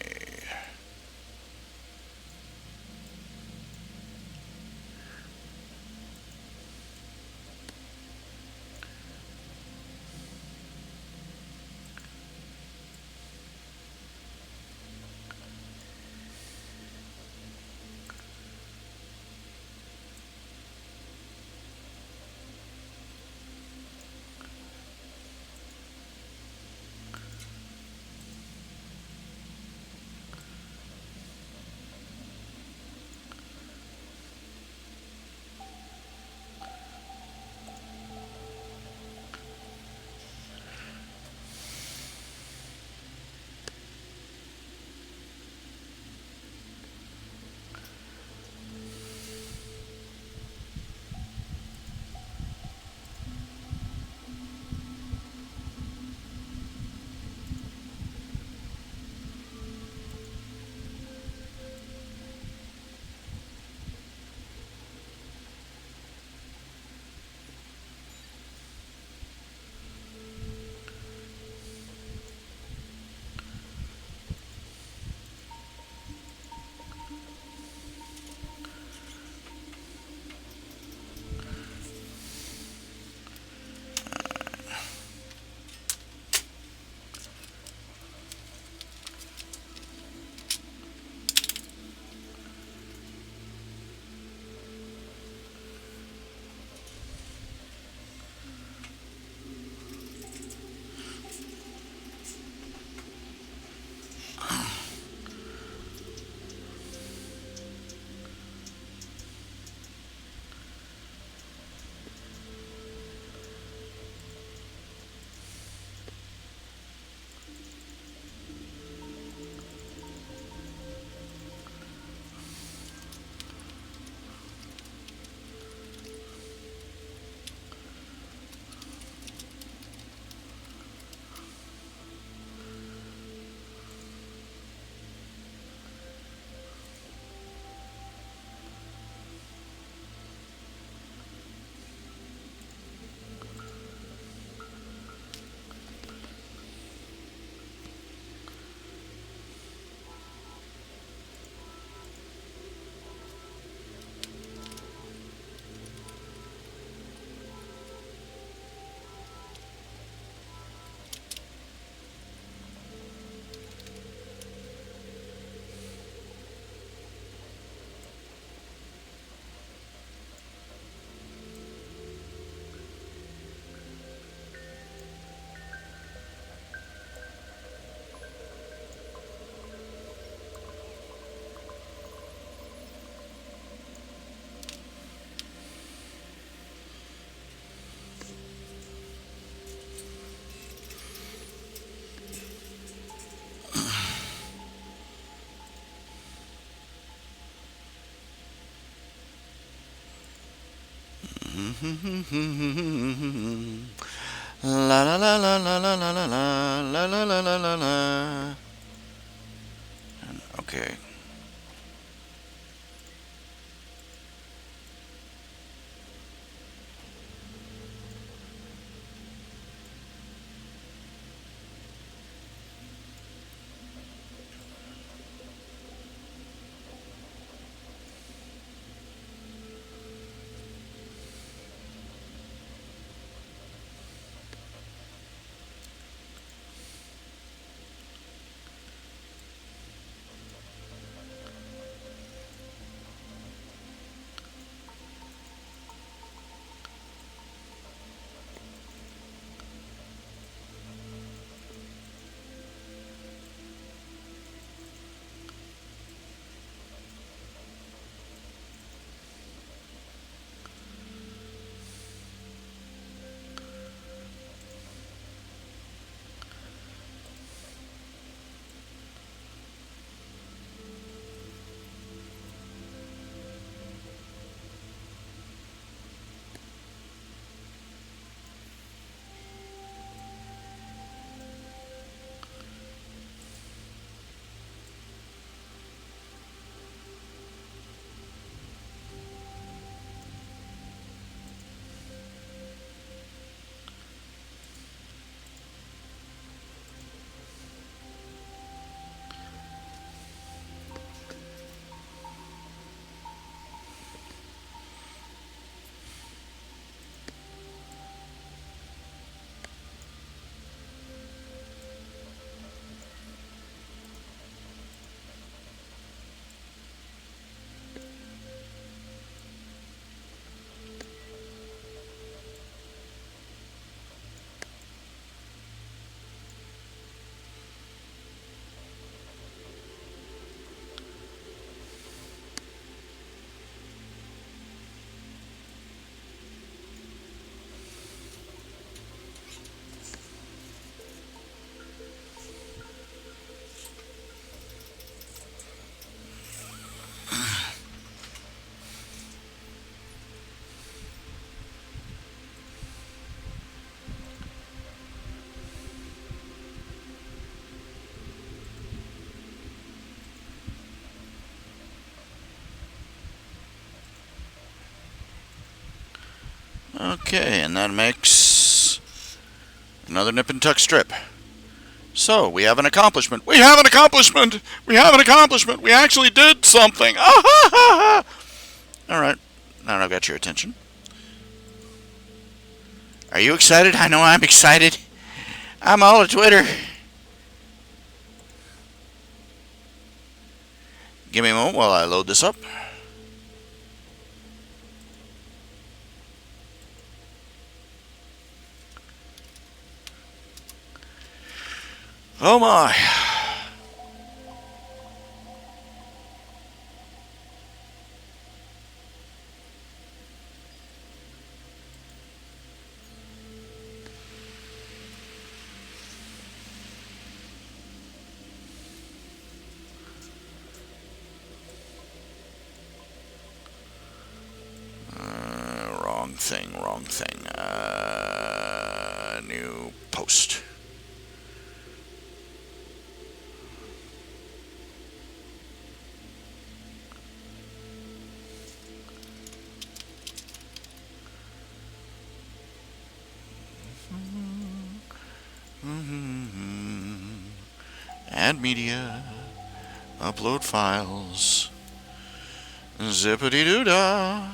La la la la la la la la la la la la la la. Okay. Okay, and that makes another nip and tuck strip. So, we have an accomplishment. We have an accomplishment! We have an accomplishment! We actually did something! Ah, ha, ha, ha. Alright, now I've got your attention. Are you excited? I know I'm excited. I'm all of Twitter. Give me a moment while I load this up. Oh my. Wrong thing. New post. Add media. Upload files. Zippity-doo-dah.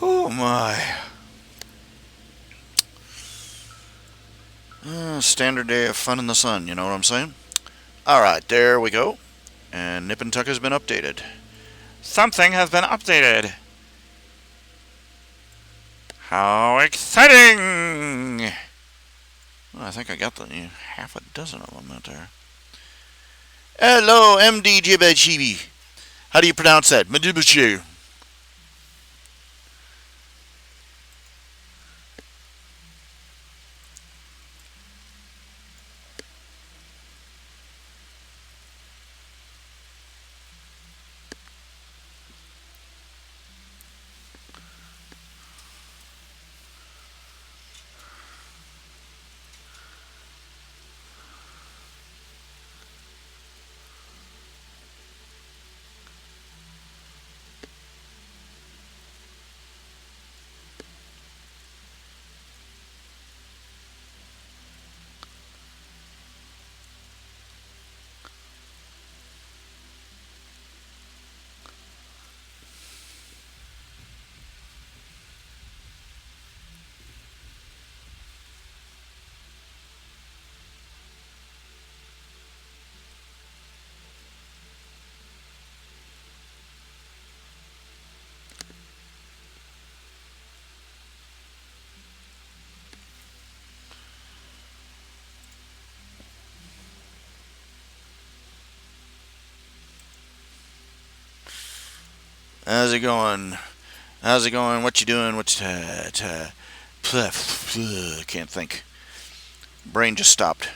Oh my. Standard day of fun in the sun, you know what I'm saying? Alright, there we go. And Nip and Tuck has been updated. Something has been updated. How exciting! Well, I think I got the half a dozen of them out there. Hello, MD Jibachibi. How do you pronounce that? Madibachu. How's it going? How's it going? What you doing? Can't think. Brain just stopped.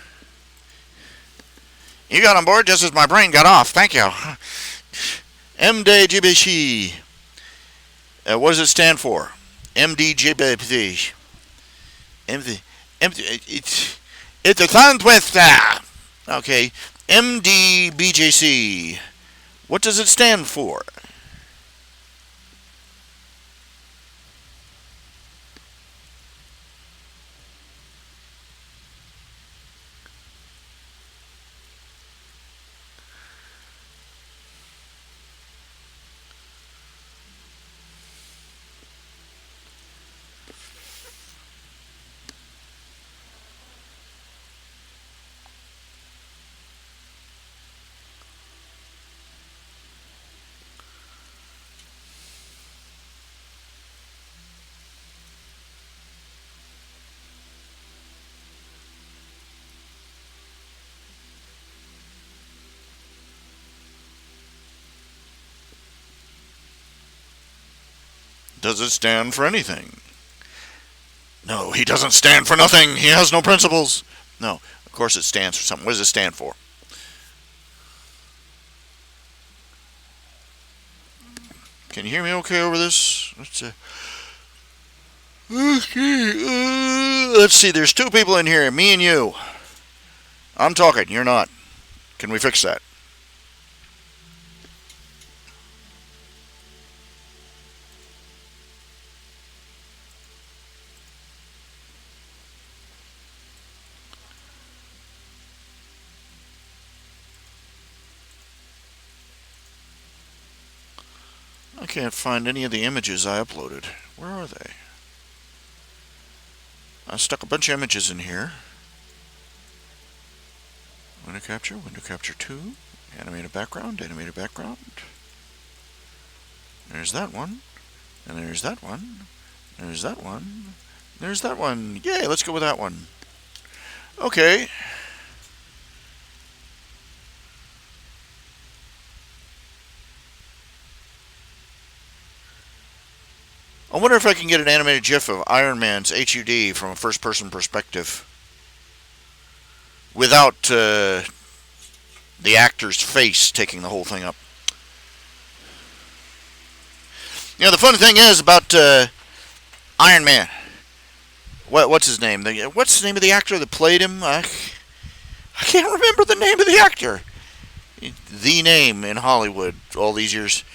You got on board just as my brain got off. Thank you. MDGBC. What does it stand for? MDGBC. MD. It's a tongue twister. Okay. MDBJC. What does it stand for? Does it stand for anything? No, he doesn't stand for nothing. He has no principles. No, of course it stands for something. What does it stand for? Can you hear me okay over this? Let's see. There's two people in here, me and you. I'm talking. You're not. Can we fix that? I can't find any of the images I uploaded. Where are they? I stuck a bunch of images in here. Window capture 2, animated background. There's that one, and there's that one, there's that one, there's that one. Yay, let's go with that one. Okay. I wonder if I can get an animated GIF of Iron Man's HUD from a first-person perspective without the actor's face taking the whole thing up. You know, the funny thing is about Iron Man. What's his name? What's the name of the actor that played him? I can't remember the name of the actor. The name in Hollywood all these years.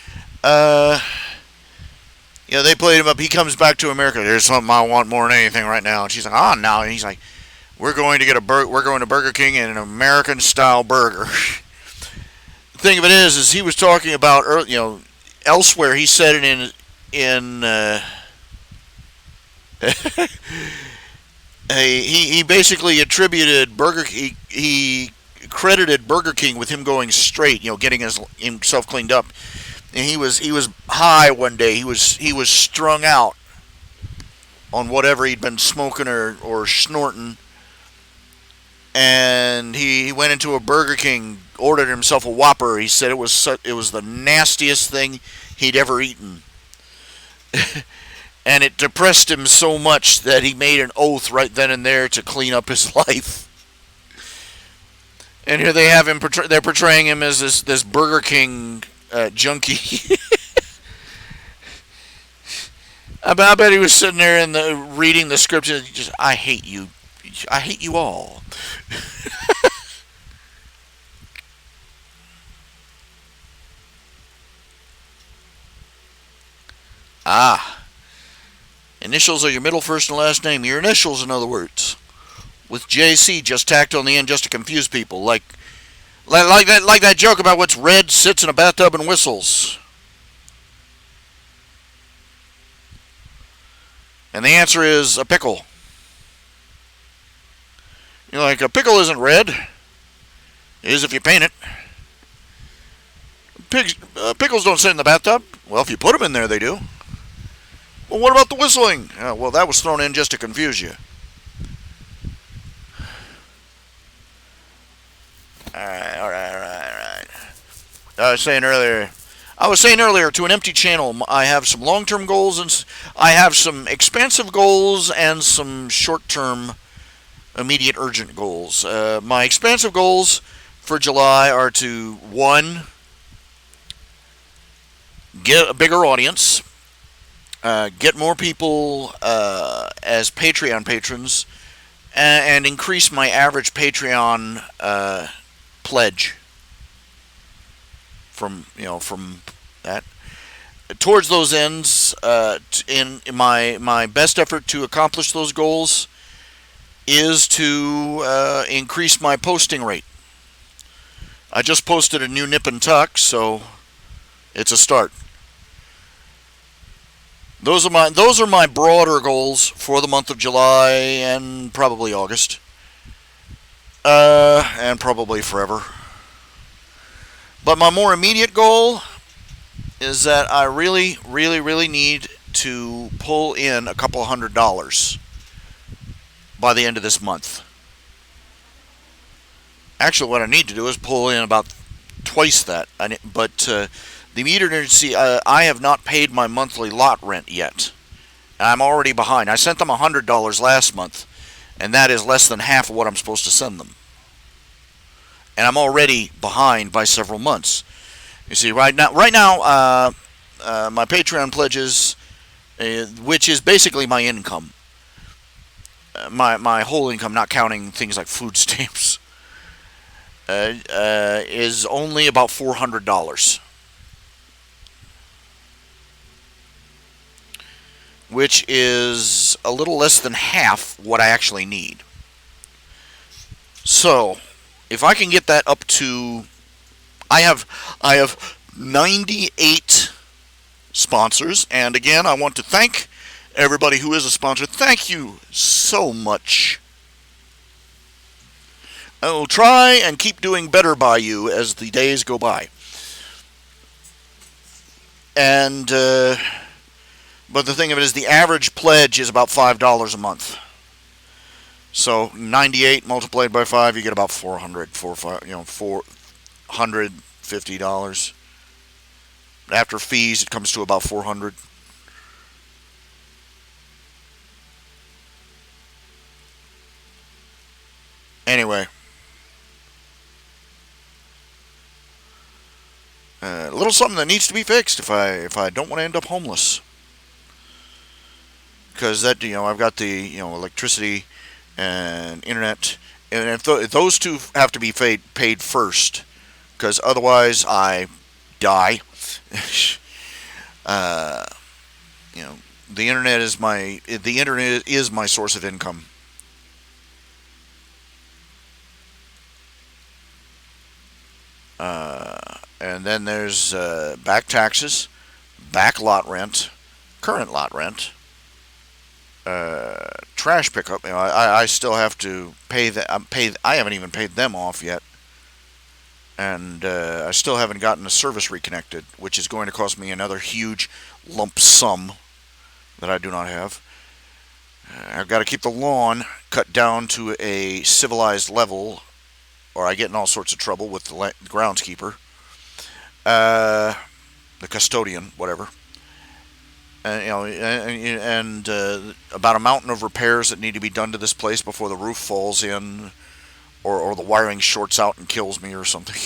You know, they played him up. He comes back to America. There's something I want more than anything right now. And she's like, oh, no. And he's like, we're going to Burger King and an American-style burger. The thing of it is he was talking about, you know, elsewhere he said it in he basically attributed he credited Burger King with him going straight, you know, getting himself cleaned up. And he was high one day. He was strung out on whatever he'd been smoking or snorting. And he went into a Burger King, ordered himself a Whopper. He said it was the nastiest thing he'd ever eaten. And it depressed him so much that he made an oath right then and there to clean up his life. And here they have him. They're portraying him as this Burger King junkie. I bet he was sitting there reading the script and just, I hate you all. Initials are your middle, first, and last name. Your initials, in other words, with JC just tacked on the end just to confuse people, like that joke about what's red, sits in a bathtub, and whistles. And the answer is a pickle. You're like, a pickle isn't red. It is if you paint it. Pickles don't sit in the bathtub. Well, if you put them in there, they do. Well, what about the whistling? Well, that was thrown in just to confuse you. All right. I was saying earlier, I was saying earlier, to an empty channel, I have some long-term goals, and I have some expansive goals and some short-term, immediate, urgent goals. My expansive goals for July are to, one, get a bigger audience, get more people as Patreon patrons, and increase my average Patreon pledge from that. Towards those ends, in my best effort to accomplish those goals is to increase my posting rate. I just posted a new nip and tuck, so it's a start. Those are my broader goals for the month of July and probably August, and probably forever. But my more immediate goal is that I really, really, really need to pull in a couple $100 by the end of this month. Actually, what I need to do is pull in about twice that. But the emergency, I have not paid my monthly lot rent yet. I'm already behind. I sent them $100 last month, and that is less than half of what I'm supposed to send them. And I'm already behind by several months. You see, right now, my Patreon pledges, which is basically my income, my whole income, not counting things like food stamps, is only about $400, which is a little less than half what I actually need. So, if I can get that up to, I have 98 sponsors, and again, I want to thank everybody who is a sponsor. Thank you so much. I will try and keep doing better by you as the days go by. And but the thing of it is, the average pledge is about $5 a month. So 98 multiplied by 5, you get about $450. After fees, it comes to about $400. Anyway, a little something that needs to be fixed if I don't want to end up homeless. Because that, I've got the electricity and internet, and if those two have to be paid first, because otherwise I die. The internet is my source of income. And then there's back taxes, back lot rent, current lot rent, trash pickup. I still have to pay that. I haven't even paid them off yet, and I still haven't gotten the service reconnected, which is going to cost me another huge lump sum that I do not have. I've got to keep the lawn cut down to a civilized level, or I get in all sorts of trouble with the groundskeeper, the custodian, whatever. And about a mountain of repairs that need to be done to this place before the roof falls in, or the wiring shorts out and kills me or something.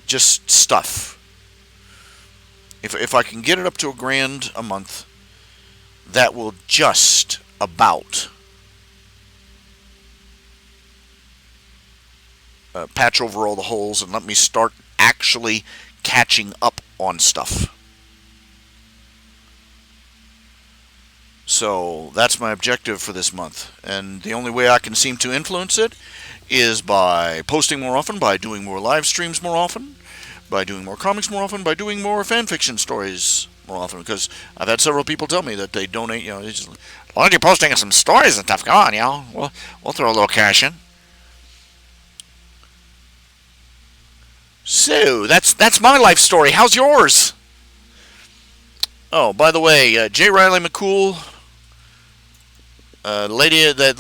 Just stuff. If I can get it up to $1,000 a month, that will just about patch over all the holes and let me start actually catching up on stuff. So that's my objective for this month, and the only way I can seem to influence it is by posting more often, by doing more live streams more often, by doing more comics more often, by doing more fan fiction stories more often, because I've had several people tell me that they donate, they just, why aren't you posting some stories and stuff? Come on, we'll throw a little cash in. So, that's my life story. How's yours? Oh, by the way, J. Riley McCool, the lady that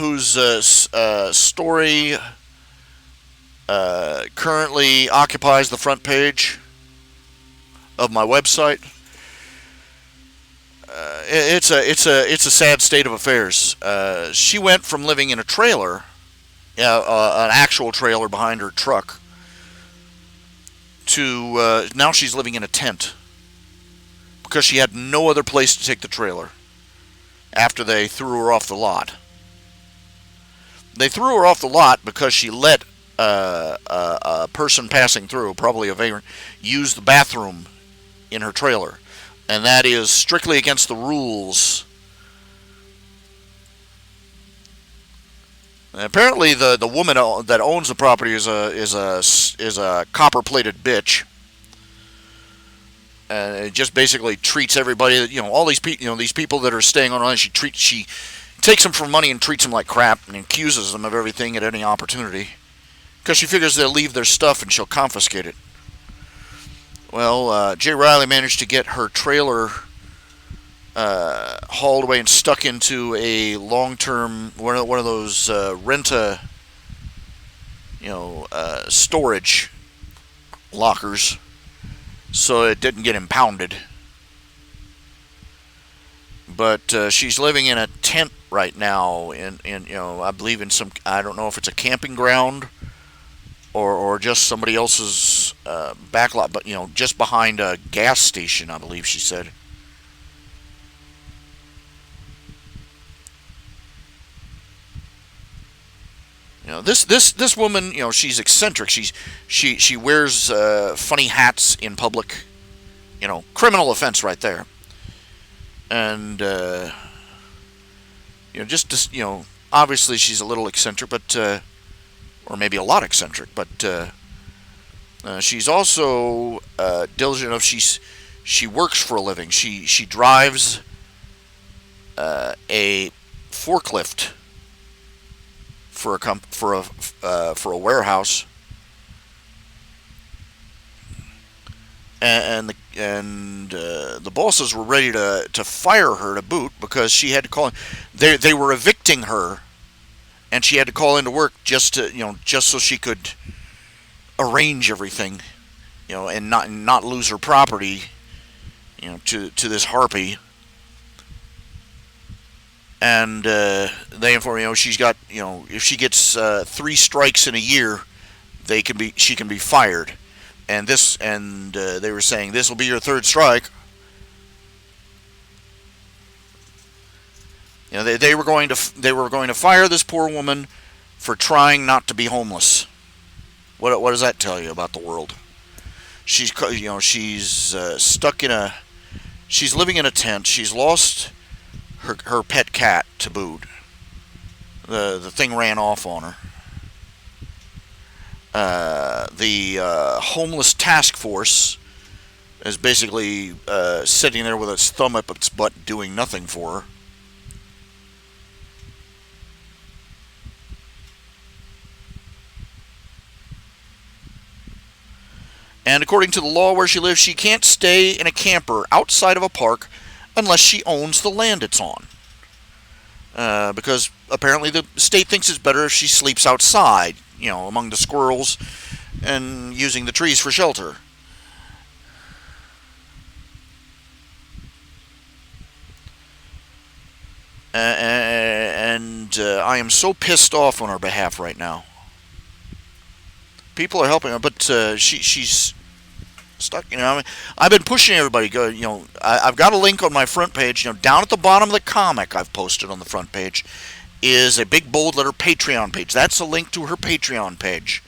whose story currently occupies the front page of my website. It's a sad state of affairs. She went from living in a trailer, an actual trailer behind her truck, to now she's living in a tent because she had no other place to take the trailer after they threw her off the lot. They threw her off the lot because she let a person passing through, probably a vagrant, use the bathroom in her trailer. And that is strictly against the rules. And apparently, the woman that owns the property is a copper-plated bitch. It just basically treats everybody, all these people, these people that are staying on land. She takes them for money and treats them like crap and accuses them of everything at any opportunity because she figures they'll leave their stuff and she'll confiscate it. Well, Jay Riley managed to get her trailer hauled away and stuck into a long-term one of those renta, storage lockers, so it didn't get impounded. But she's living in a tent right now, in I believe in some, I don't know if it's a camping ground or just somebody else's back lot, but just behind a gas station, I believe she said. This woman, she's eccentric. She wears funny hats in public. Criminal offense right there. And obviously she's a little eccentric, but or maybe a lot eccentric, but she's also diligent enough. She works for a living. She drives a forklift for a warehouse, and the bosses were ready to fire her to boot because she had to call in. They were evicting her, and she had to call into work just so she could arrange everything, and not lose her property, to this harpy. And they inform she's got if she gets 3 strikes in a year, she can be fired. And they were saying this will be your 3rd strike. They were going to fire this poor woman for trying not to be homeless. What does that tell you about the world? She's stuck in she's living in a tent. She's lost her pet cat to boot. The thing ran off on her. The homeless task force is basically sitting there with its thumb up its butt doing nothing for her. And according to the law where she lives, she can't stay in a camper outside of a park unless she owns the land it's on. Because apparently the state thinks it's better if she sleeps outside, among the squirrels and using the trees for shelter. And I am so pissed off on her behalf right now. People are helping her, but she's stuck. I've been pushing everybody. Go. I've got a link on my front page. Down at the bottom of the comic I've posted on the front page is a big bold letter Patreon page. That's a link to her Patreon page.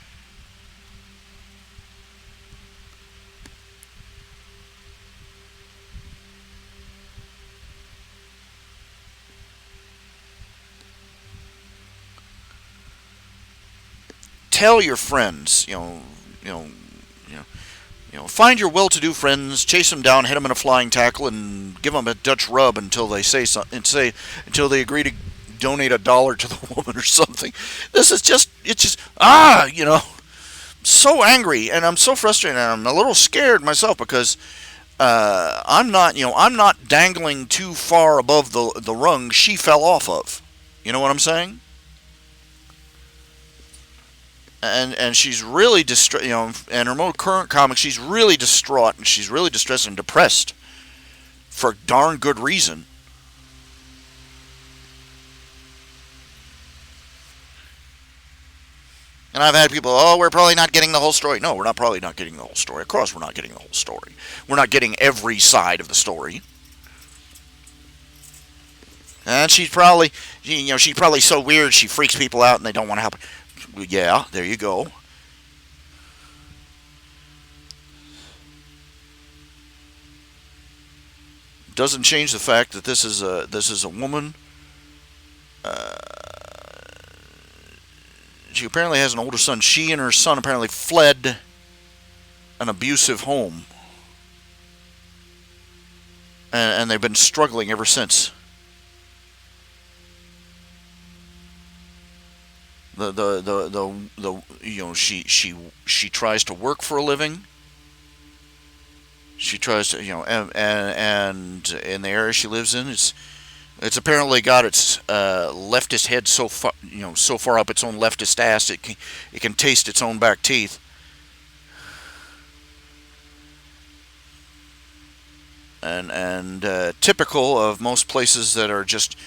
Tell your friends, find your well-to-do friends, chase them down, hit them in a flying tackle, and give them a Dutch rub until they until they agree to donate $1 to the woman or something. This is so angry, and I'm so frustrated, and I'm a little scared myself because I'm not dangling too far above the rung she fell off of. You know what I'm saying? and she's really distraught. In her most current comic, she's really distraught and she's really distressed and depressed for darn good reason. And I've had people, oh, we're probably not getting the whole story. No, we're not probably not getting the whole story. Of course, we're not getting the whole story. We're not getting every side of the story. And she's probably, she's probably so weird she freaks people out and they don't want to help her. Yeah, there you go. Doesn't change the fact that this is a woman. Uh, she apparently has an older son. She and her son apparently fled an abusive home, and they've been struggling ever since. She tries to work for a living. She tries to and in the area she lives in, it's apparently got its leftist head so far up its own leftist ass it can taste its own back teeth. And typical of most places that are just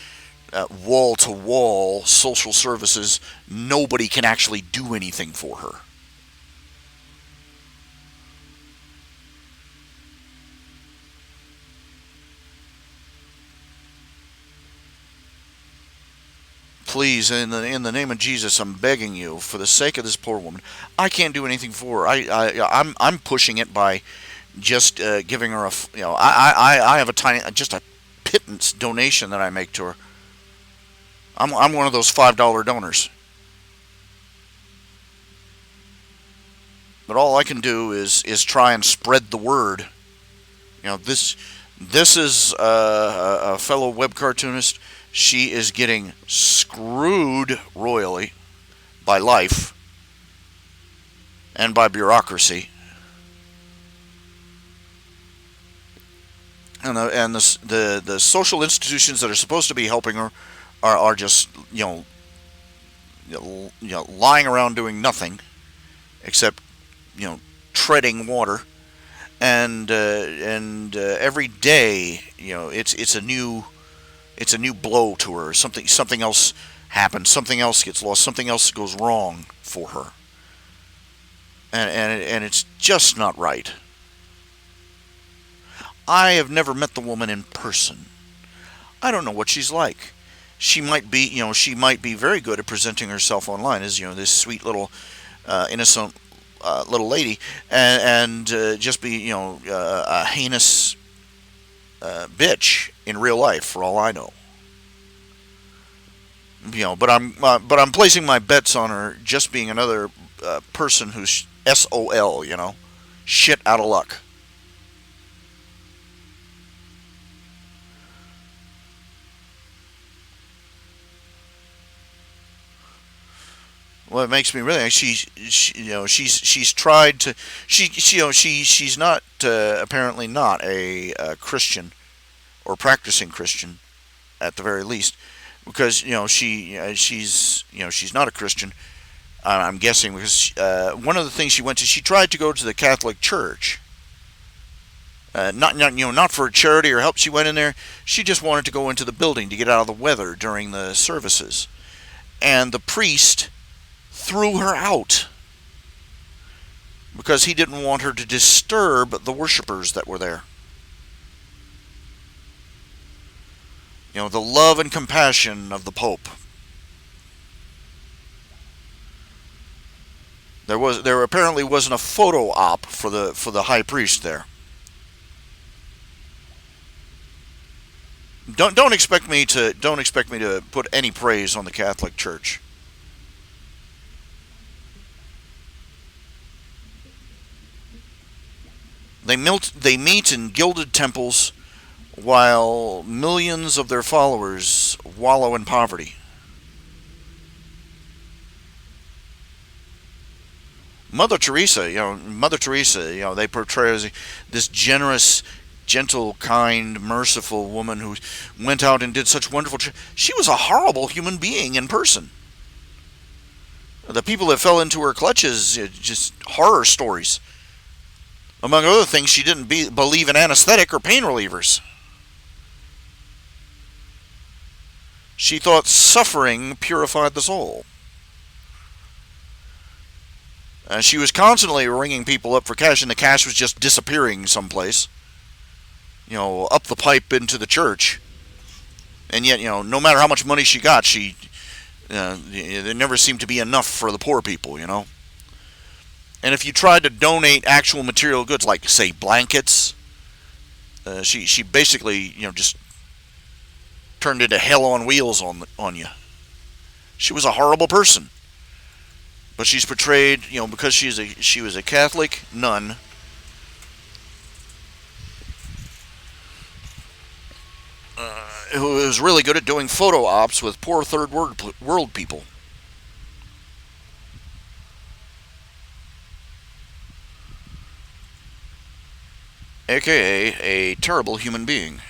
wall to wall social services, nobody can actually do anything for her. Please, in the name of Jesus, I'm begging you, for the sake of this poor woman, I can't do anything for her. I'm pushing it by just giving her I have just a pittance donation that I make to her. I'm one of those $5 donors. But all I can do is try and spread the word. This is a fellow web cartoonist. She is getting screwed royally by life and by bureaucracy. And the social institutions that are supposed to be helping her are just lying around doing nothing except treading water, and every day it's a new blow to her. Something else happens. Something else gets lost. Something else goes wrong for her, and it's just not right. I have never met the woman in person. I don't know what she's like. She might be very good at presenting herself online as this sweet little innocent little lady, and just be a heinous bitch in real life for all I know. But I'm placing my bets on her just being another person who's SOL, shit out of luck. Well, it makes me really. She's tried to. She's not apparently not a Christian or practicing Christian at the very least, because she's not a Christian. I'm guessing because one of the things she went to, she tried to go to the Catholic Church. Not for charity or help. She went in there. She just wanted to go into the building to get out of the weather during the services, and the priest threw her out because he didn't want her to disturb the worshipers that were there. The love and compassion of the Pope. There apparently wasn't a photo op for the high priest there. Don't expect me to put any praise on the Catholic Church. They meet in gilded temples while millions of their followers wallow in poverty. Mother Teresa, they portray as this generous, gentle, kind, merciful woman who went out and did such wonderful. She was a horrible human being in person. The people that fell into her clutches, just horror stories. Among other things, she didn't believe in anesthetic or pain relievers. She thought suffering purified the soul. She was constantly ringing people up for cash, and the cash was just disappearing someplace. Up the pipe into the church. And yet, no matter how much money she got, there never seemed to be enough for the poor people, And if you tried to donate actual material goods, like, say, blankets, she basically, just turned into hell on wheels on you. She was a horrible person. But she's portrayed, because she was a Catholic nun. Who was really good at doing photo ops with poor third world people. AKA a terrible human being.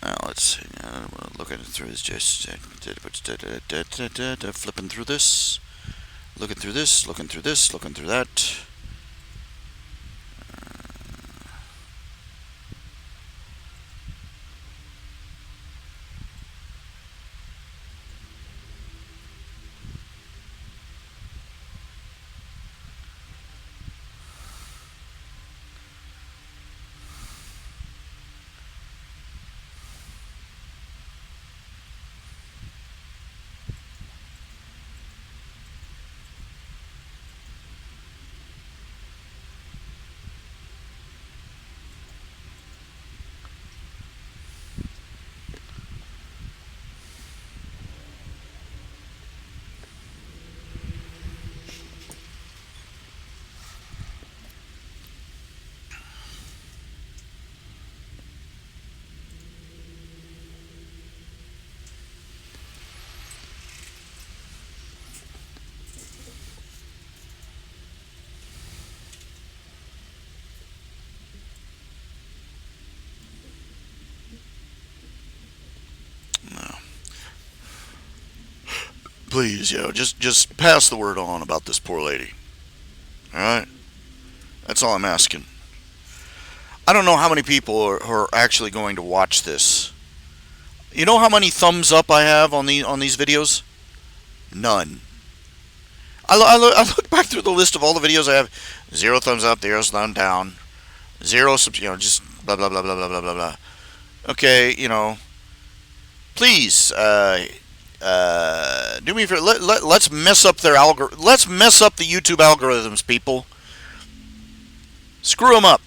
Now let's see. Looking through this, just flipping through this, looking through this, looking through this, looking through that. Please, just pass the word on about this poor lady. All right, that's all I'm asking. I don't know how many people are actually going to watch this. You know how many thumbs up I have on these videos? None. I look back through the list of all the videos I have. 0 thumbs up, 0 thumbs down, 0 just blah blah blah blah blah blah blah blah. Okay, please. Do me a favor. Let's mess up their Let's mess up the YouTube algorithms, people. Screw them up.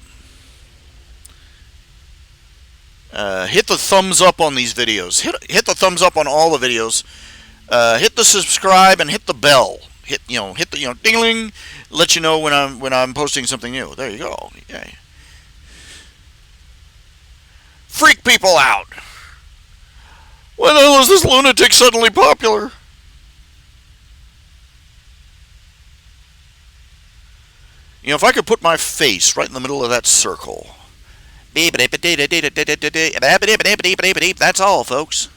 Hit the thumbs up on these videos. Hit the thumbs up on all the videos. Hit the subscribe and hit the bell. Hit the ding-a-ling. Let you know when I'm posting something new. There you go. Yay. Freak people out. Why the hell is this lunatic suddenly popular? If I could put my face right in the middle of that circle. That's all, folks.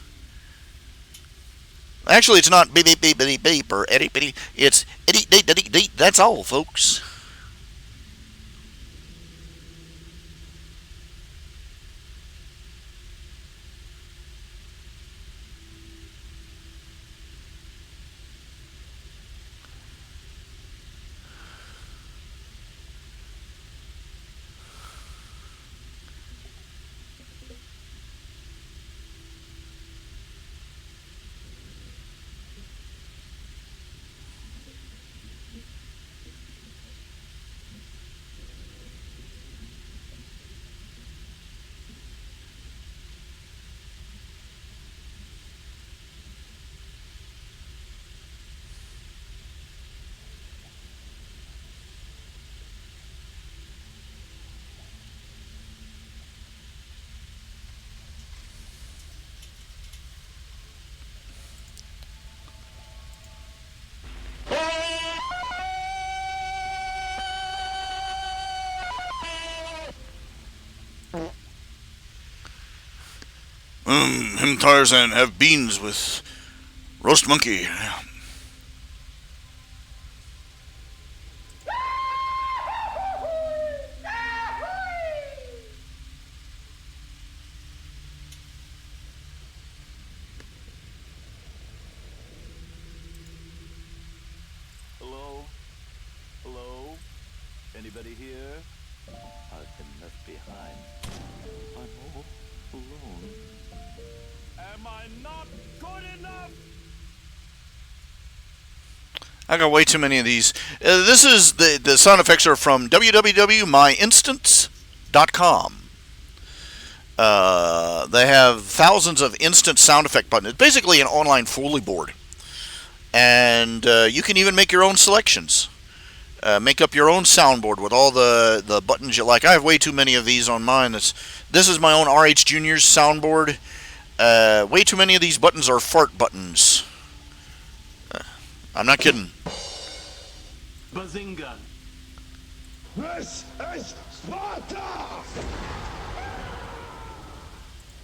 Actually, it's not beep beep beep beep beep or eddy bitty. It's eddy dee dee dee. That's all, folks. Him Tarzan have beans with roast monkey. Hello? Hello? Anybody here? I've been left behind. I'm all alone. Am I not good enough? I got way too many of these. This is the sound effects are from www.myinstance.com. They have thousands of instant sound effect buttons. It's basically an online Foley board. And you can even make your own selections. Make up your own soundboard with all the buttons you like. I have way too many of these on mine. This is my own RHJunior's soundboard. Way too many of these buttons are fart buttons. I'm not kidding. Bazinga! This is Sparta!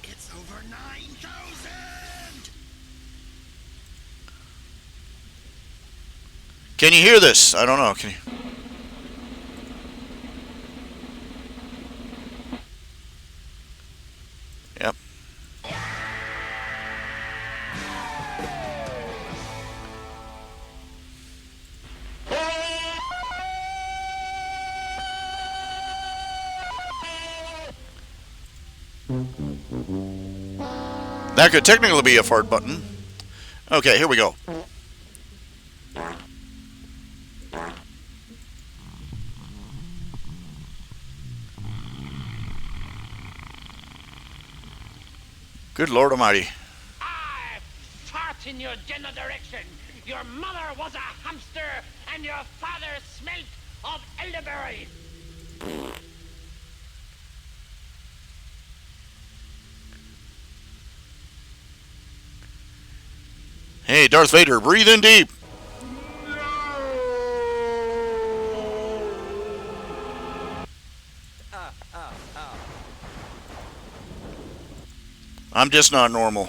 It's over 9,000! Can you hear this? I don't know. Can you? Yep. That could technically be a fart button. Okay, here we go. Good Lord Almighty. I fart in your general direction. Your mother was a hamster, and your father smelt of elderberries. Hey, Darth Vader, breathe in deep. I'm just not normal.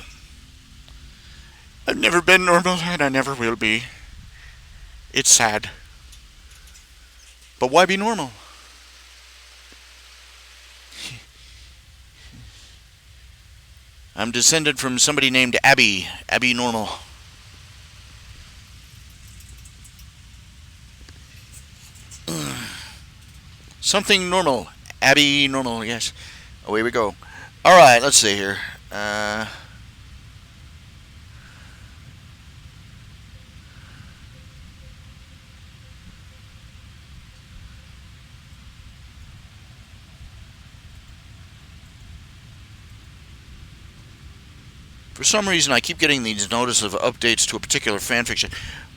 I've never been normal, and I never will be. It's sad. But why be normal? I'm descended from somebody named Abby. Abby Normal. Something normal. Abby Normal, yes. Away we go. Alright, let's see here. For some reason, I keep getting these notice of updates to a particular fanfiction.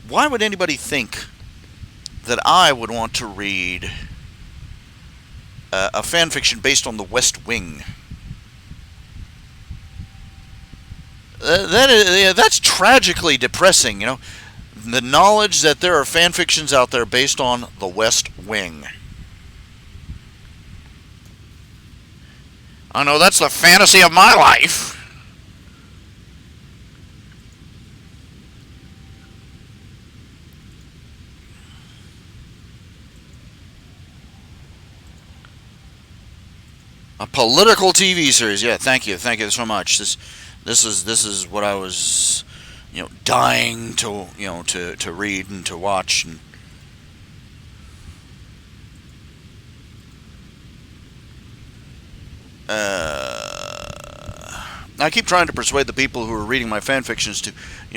Why would anybody think that I would want to read a fanfiction based on the West Wing? That's tragically depressing, you know. The knowledge that there are fanfictions out there based on the West Wing. I know that's the fantasy of my life. A political TV series, yeah. Thank you so much. This is what I was, dying to, to read and to watch. And I keep trying to persuade the people who are reading my fan fictions to,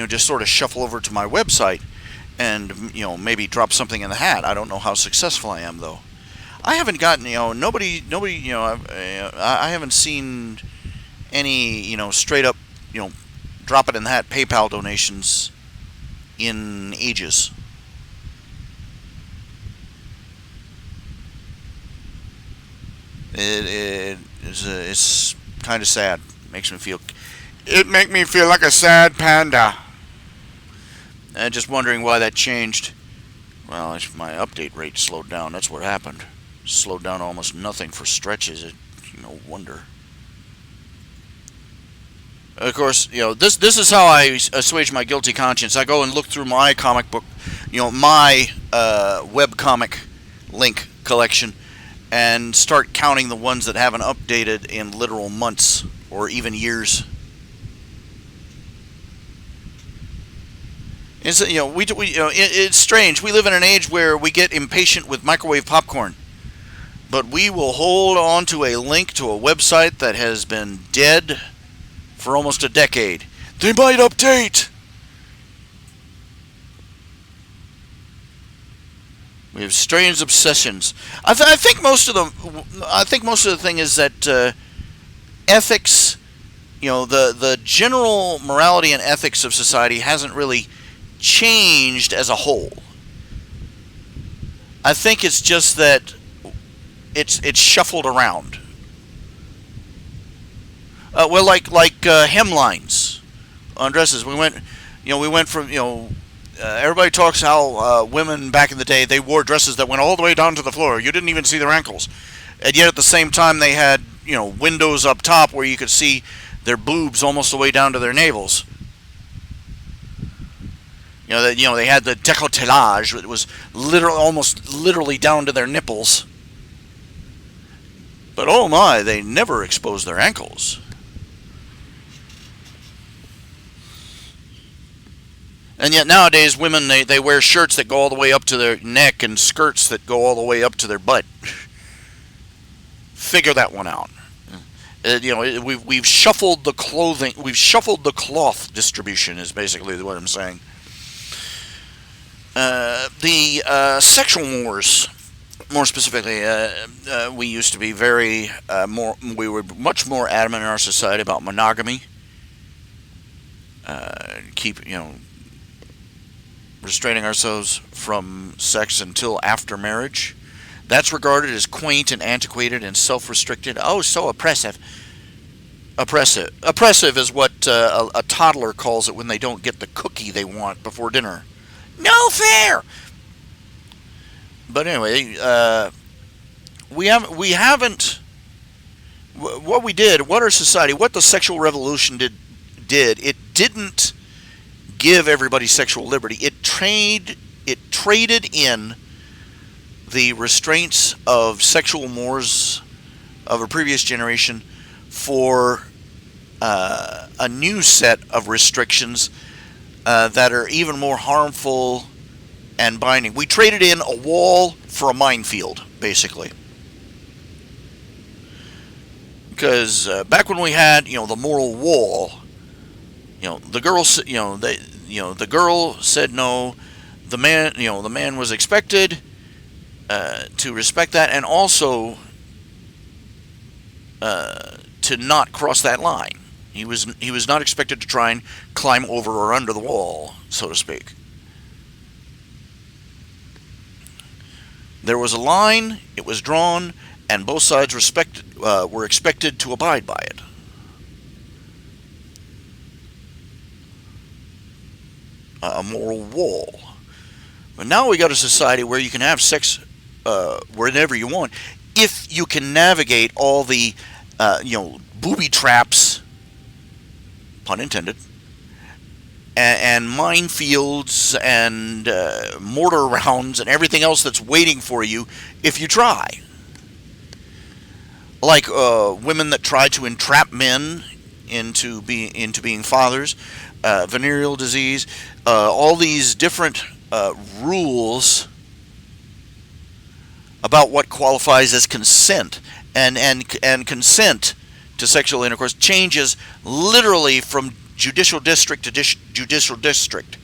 just sort of shuffle over to my website and, maybe drop something in the hat. I don't know how successful I am, though. I haven't gotten, nobody, I haven't seen any, straight up, drop it in the hat PayPal donations in ages. It's kind of sad. Makes me feel. It make me feel like a sad panda. Just wondering why that changed. Well, my update rate slowed down. That's what happened. Slowed down almost nothing for stretches. No wonder. Of course, this is how I assuage my guilty conscience. I go and look through my comic book, my web comic link collection, and start counting the ones that haven't updated in literal months or even years. It's it's strange. We live in an age where we get impatient with microwave popcorn, but we will hold on to a link to a website that has been dead for almost a decade. They might update. We have strange obsessions. I think most of the thing is that ethics, the general morality and ethics of society hasn't really changed as a whole. I think it's just that it's shuffled around. Well, like hemlines on dresses. We went from everybody talks how women back in the day, they wore dresses that went all the way down to the floor. You didn't even see their ankles, and yet at the same time they had windows up top where you could see their boobs almost the way down to their navels. They had the décolletage. It was almost literally down to their nipples. But oh my, they never exposed their ankles. And yet nowadays, women, they wear shirts that go all the way up to their neck and skirts that go all the way up to their butt. Figure that one out. We've shuffled the clothing. We've shuffled the cloth distribution is basically what I'm saying. The sexual wars, more specifically, we used to be we were much more adamant in our society about monogamy. Restraining ourselves from sex until after marriage. That's regarded as quaint and antiquated and self-restricted. Oh, so oppressive. Oppressive is what a toddler calls it when they don't get the cookie they want before dinner. No fair. But anyway, we haven't. What we did, what our society, what the sexual revolution did, it didn't give everybody sexual liberty. It traded in the restraints of sexual mores of a previous generation for a new set of restrictions that are even more harmful and binding. We traded in a wall for a minefield, basically. Because back when we had, the moral wall, the girl, the girl said no. The man was expected to respect that, and also to not cross that line. He was not expected to try and climb over or under the wall, so to speak. There was a line. It was drawn, and both sides were expected to abide by it. A moral wall. But now we got a society where you can have sex whenever you want, if you can navigate all the booby traps, pun intended, and minefields and mortar rounds and everything else that's waiting for you if you try. Like women that try to entrap men into being fathers, venereal disease, all these different rules about what qualifies as consent, and consent to sexual intercourse changes literally from judicial district to judicial district.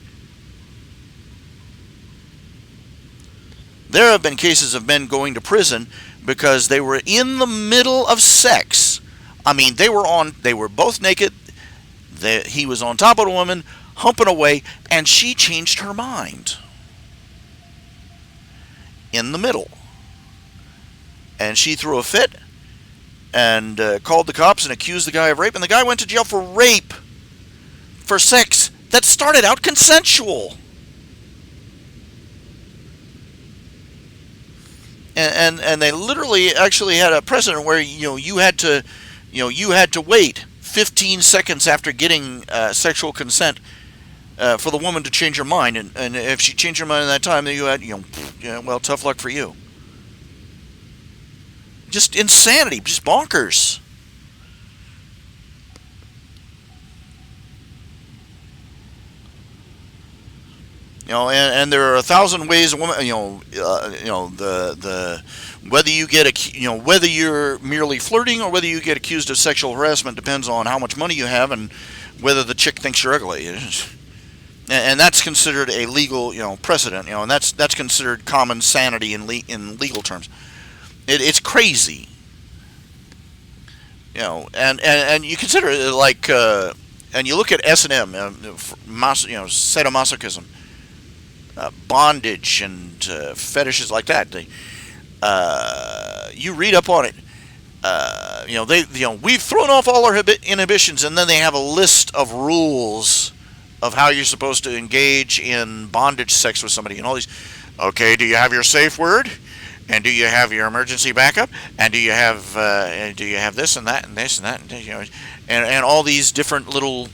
There have been cases of men going to prison because they were in the middle of sex. I mean, they were both naked. He was on top of a woman, humping away, and she changed her mind in the middle. And she threw a fit and called the cops and accused the guy of rape. And the guy went to jail for rape, for sex that started out consensual. And they literally actually had a precedent where you had to wait 15 seconds after getting sexual consent for the woman to change her mind, and if she changed her mind in that time, then you had, yeah, well, tough luck for you. Just insanity, just bonkers. And there are 1,000 ways a woman, the whether you get whether you're merely flirting or whether you get accused of sexual harassment depends on how much money you have and whether the chick thinks you're ugly. And that's considered a legal, precedent, and that's considered common sanity in legal terms. It's crazy, and you consider it like, and you look at S&M, sadomasochism, bondage, and fetishes like that. You read up on it. We've thrown off all our inhibitions, and then they have a list of rules of how you're supposed to engage in bondage sex with somebody, and all these. Okay, do you have your safe word? And do you have your emergency backup? And do you have this and that and this and that and all these different little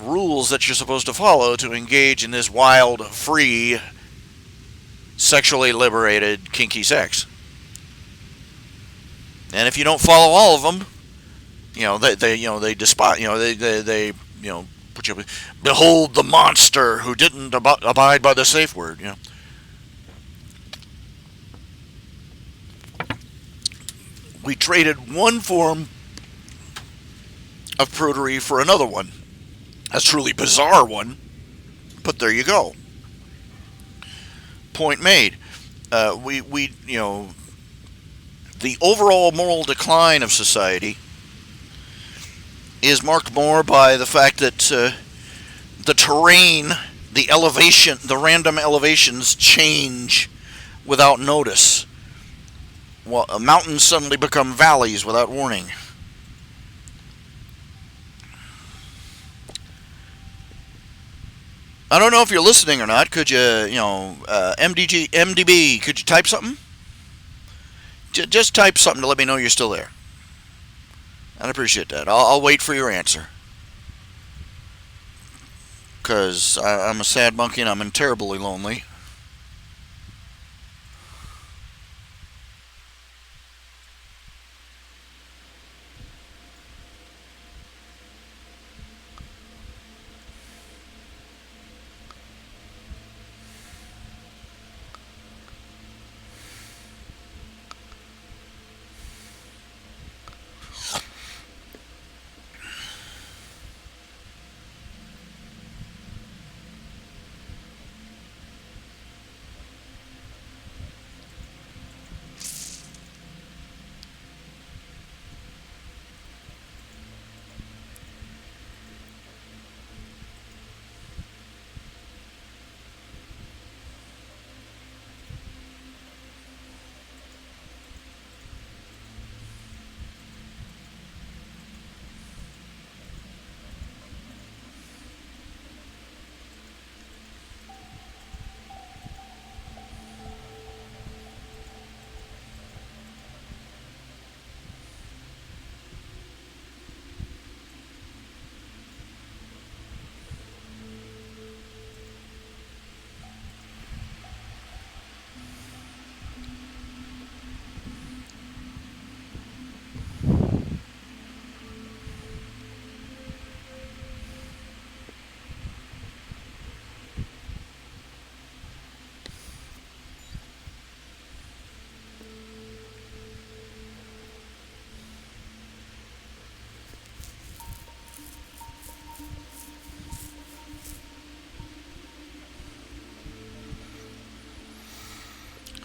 rules that you're supposed to follow to engage in this wild, free, sexually liberated, kinky sex. And if you don't follow all of them, they despise, they put you, behold the monster who didn't abide by the safe word. We traded one form of prudery for another one, a truly bizarre one, but there you go. Point made. The overall moral decline of society is marked more by the fact that the terrain, the elevation, the random elevations change without notice. Well, mountains suddenly become valleys without warning. I don't know if you're listening or not. Could you, MDB, could you type something? Just type something to let me know you're still there. I'd appreciate that. I'll wait for your answer. Because I'm a sad monkey and I'm terribly lonely.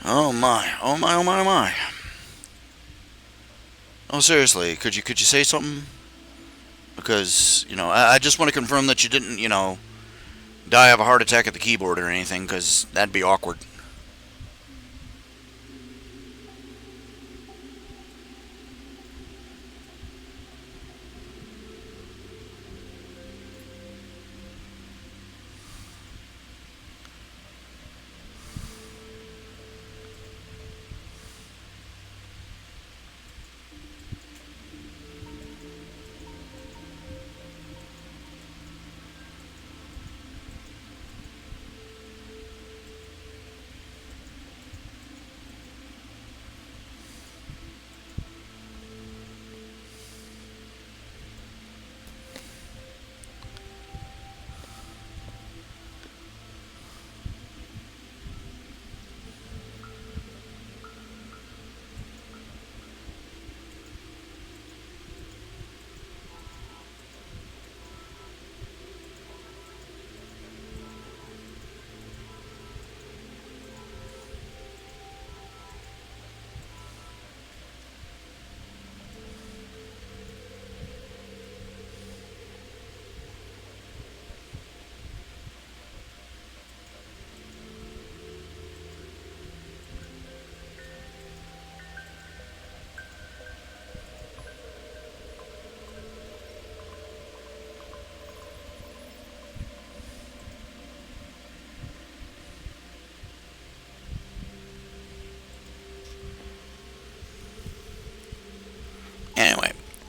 Oh my, oh my, oh my, oh my. Oh, seriously, could you say something? Because, I just want to confirm that you didn't, die of a heart attack at the keyboard or anything, because that'd be awkward.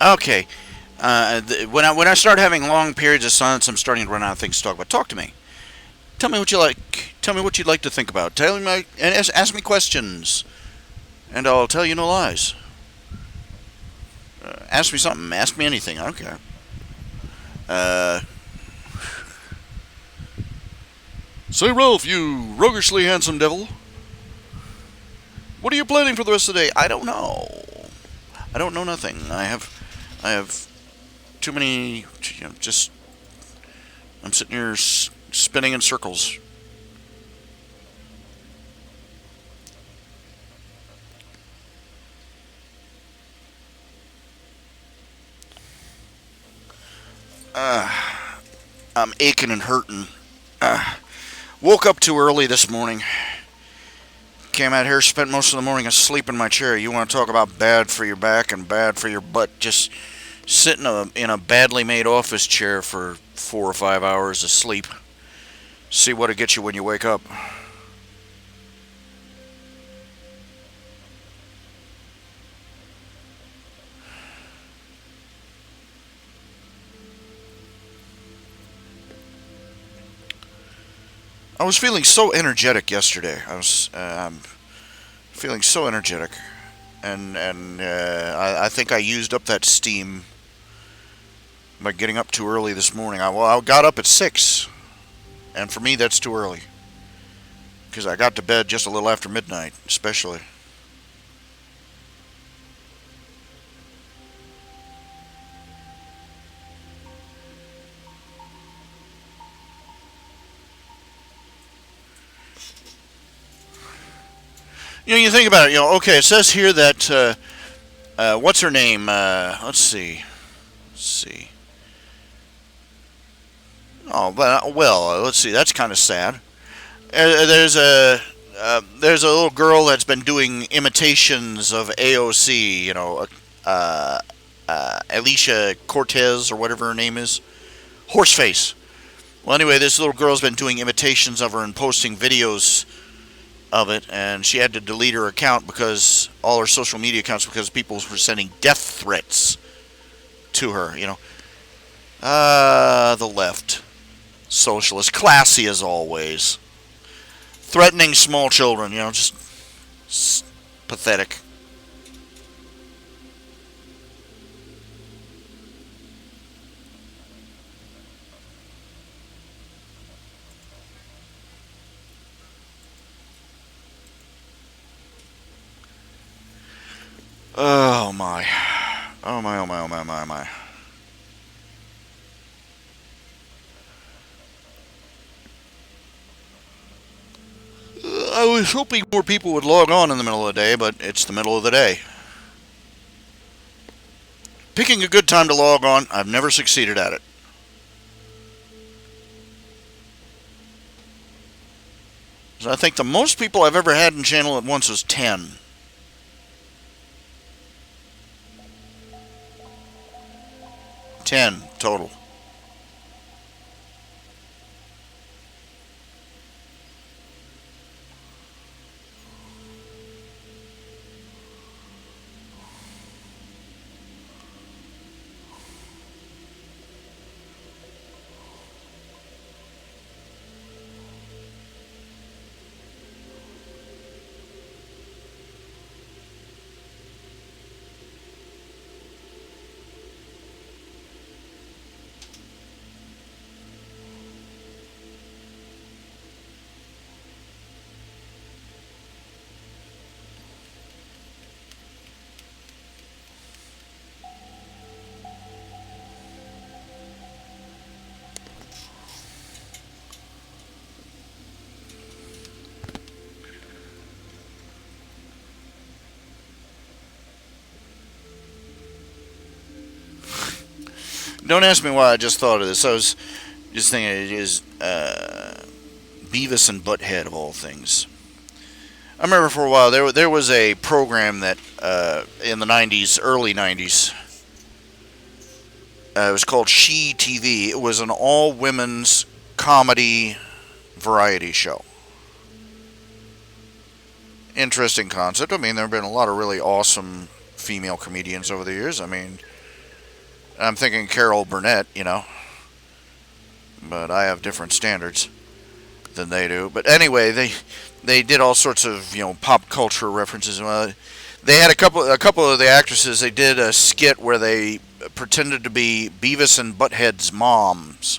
Okay. When I start having long periods of silence, I'm starting to run out of things to talk about. Talk to me. Tell me what you like. Tell me what you'd like to think about. Tell me and ask me questions, and I'll tell you no lies. Ask me something. Ask me anything. I don't care. Uh, Say, Ralph, you roguishly handsome devil. What are you planning for the rest of the day? I don't know. I don't know nothing. I have too many. Just I'm sitting here spinning in circles. Uh, I'm aching and hurting. Woke up too early this morning. Came out here, spent most of the morning asleep in my chair. You want to talk about bad for your back and bad for your butt? Just sit in a badly made office chair for 4 or 5 hours of sleep. See what it gets you when you wake up. I was feeling so energetic yesterday. I was feeling so energetic, and I think I used up that steam by getting up too early this morning. I got up at 6, and for me that's too early because I got to bed just a little after midnight, especially. You think about it. Okay, it says here that what's her name? Let's see. Let's see. Oh, well, let's see. That's kind of sad. There's a little girl that's been doing imitations of AOC. Alicia Cortez or whatever her name is. Horseface. Well, anyway, this little girl's been doing imitations of her and posting videos of it, and she had to delete her account because all her social media accounts because people were sending death threats to her. The left, socialist, classy as always, threatening small children. Just pathetic. Oh my. Oh my, oh my, oh my, oh my, oh my. I was hoping more people would log on in the middle of the day, but it's the middle of the day. Picking a good time to log on, I've never succeeded at it. So I think the most people I've ever had in channel at once was 10. 10 total. Don't ask me why I just thought of this. I was just thinking it is Beavis and Butthead of all things. I remember for a while there was a program that in the 90s, early 90s. It was called She TV. It was an all women's comedy variety show. Interesting concept. I mean, there have been a lot of really awesome female comedians over the years. I mean, I'm thinking Carol Burnett, but I have different standards than they do. But anyway, they did all sorts of pop culture references. They had a couple of the actresses. They did a skit where they pretended to be Beavis and Butthead's moms,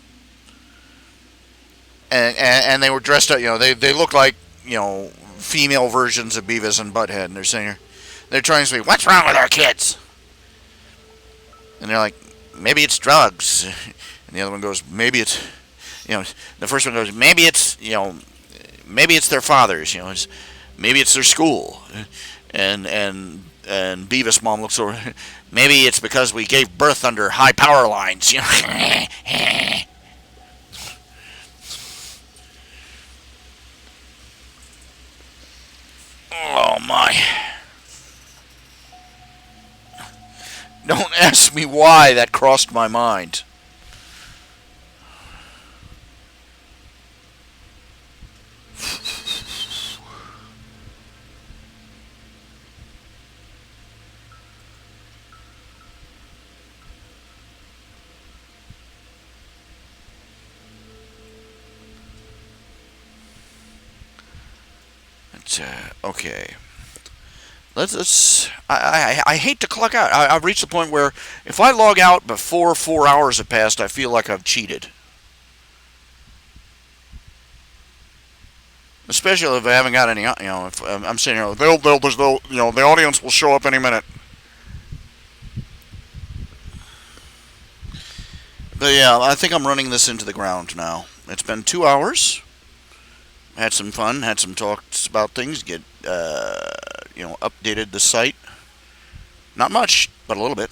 and they were dressed up. They looked like female versions of Beavis and Butthead, and they're trying to say, "What's wrong with our kids?" And they're like, "Maybe it's drugs," and the other one goes, "Maybe it's." The first one goes, maybe it's their fathers, maybe it's their school, and Beavis' mom looks over, maybe it's because we gave birth under high power lines, Oh my! Don't ask me why that crossed my mind. Okay. Let's. I hate to clock out. I've reached the point where if I log out before 4 hours have passed, I feel like I've cheated. Especially if I haven't got any. If I'm sitting here, the audience will show up any minute. But yeah, I think I'm running this into the ground now. It's been 2 hours. Had some fun. Had some talks about things. Updated the site. Not much, but a little bit.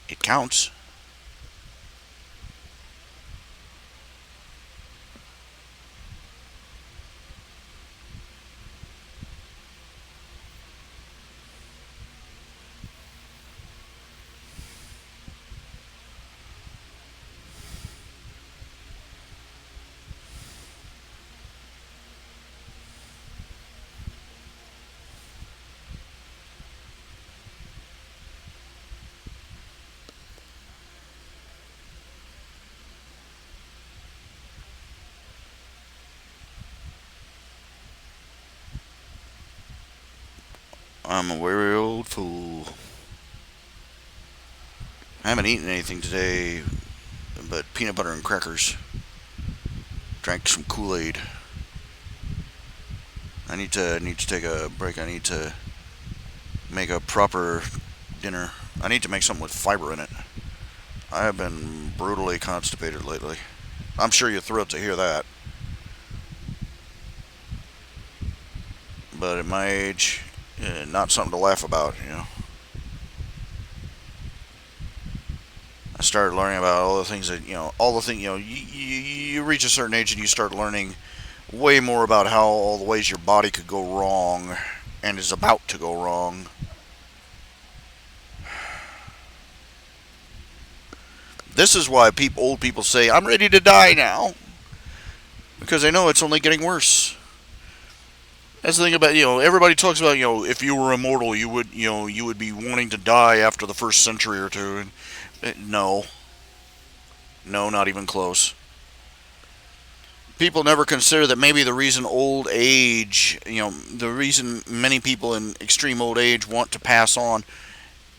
It counts. I'm a weary old fool. I haven't eaten anything today but peanut butter and crackers. Drank some Kool-Aid. I need to take a break. I need to make a proper dinner. I need to make something with fiber in it. I have been brutally constipated lately. I'm sure you're thrilled to hear that. But at my age, not something to laugh about. I started learning about all the things that, you reach a certain age and you start learning way more about how all the ways your body could go wrong and is about to go wrong. This is why old people say, "I'm ready to die now," because they know it's only getting worse. That's the thing about, everybody talks about, if you were immortal, you would be wanting to die after the first century or two. And no, not even close. People never consider that maybe the reason the reason many people in extreme old age want to pass on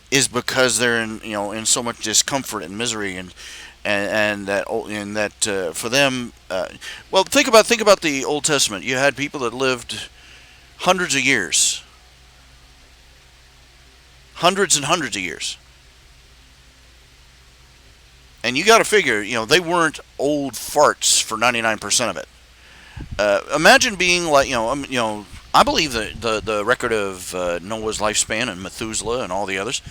is because they're in so much discomfort and misery, and that for them, well, think about the Old Testament. You had people that lived hundreds of years, hundreds and hundreds of years, and you got to figure, they weren't old farts for 99% of it. Imagine being like, I believe the record of Noah's lifespan and Methuselah and all the others.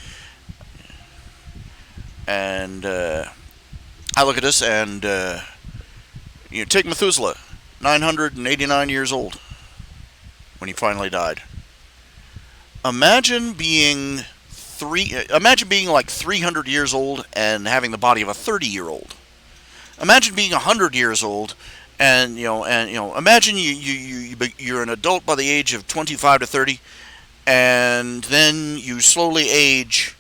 And I look at this and take Methuselah, 989 years old when he finally died. Imagine being like 300 years old and having the body of a 30-year-old. Imagine being 100 years old. And imagine you're an adult by the age of 25 to 30, and then you slowly age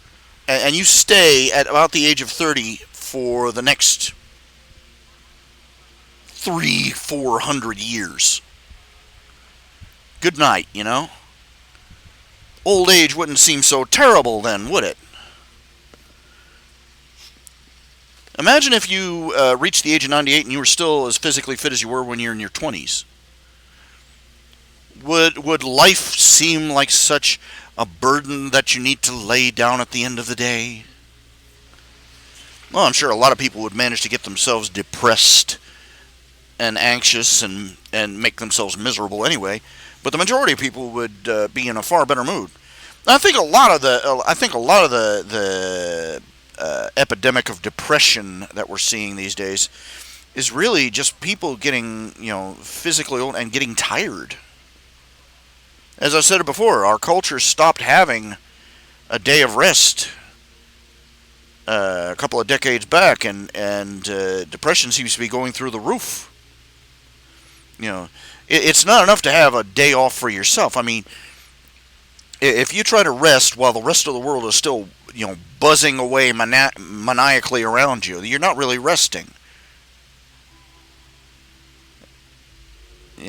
and you stay at about the age of 30 for the next 300-400 years. Good night, you know? Old age wouldn't seem so terrible then, would it? Imagine if you reached the age of 98 and you were still as physically fit as you were when you're in your 20s. Would life seem like such a burden that you need to lay down at the end of the day? Well, I'm sure a lot of people would manage to get themselves depressed and anxious and make themselves miserable anyway, but the majority of people would be in a far better mood. I think a lot of the epidemic of depression that we're seeing these days is really just people getting, physically old and getting tired. As I said before, our culture stopped having a day of rest a couple of decades back, and depression seems to be going through the roof. It's not enough to have a day off for yourself. I mean, if you try to rest while the rest of the world is still, buzzing away maniacally around you, you're not really resting.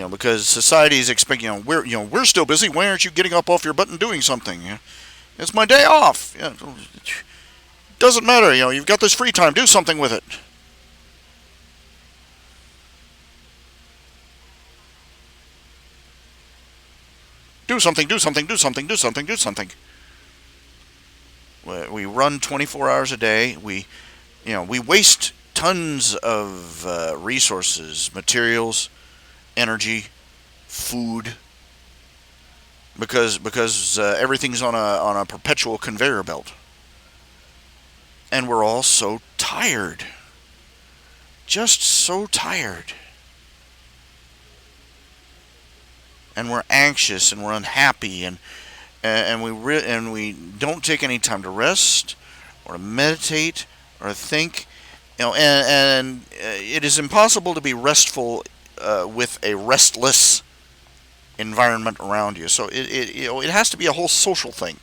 Because society is expecting, we're still busy. Why aren't you getting up off your butt and doing something? It's my day off. Doesn't matter. You've got this free time. Do something with it. Do something. Do something. Do something. Do something. Do something. We run 24 hours a day. We waste tons of resources, materials, energy, food, because everything's on a perpetual conveyor belt, and we're all so tired, just so tired, and we're anxious and we're unhappy, and we don't take any time to rest or to meditate or to think, and it is impossible to be restful with a restless environment around you. So it has to be a whole social thing.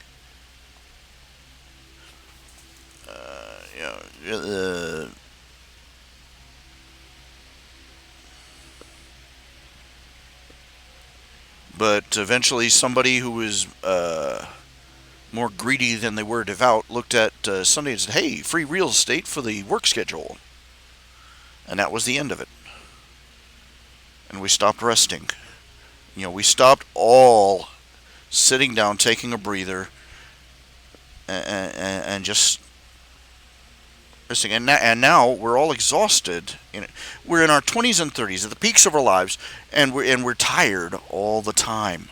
But eventually, somebody who was more greedy than they were devout looked at Sunday and said, "Hey, free real estate for the work schedule," and that was the end of it. And we stopped resting. We stopped all sitting down, taking a breather, and just resting. And now we're all exhausted. We're in our 20s and 30s, at the peaks of our lives, and we're tired all the time.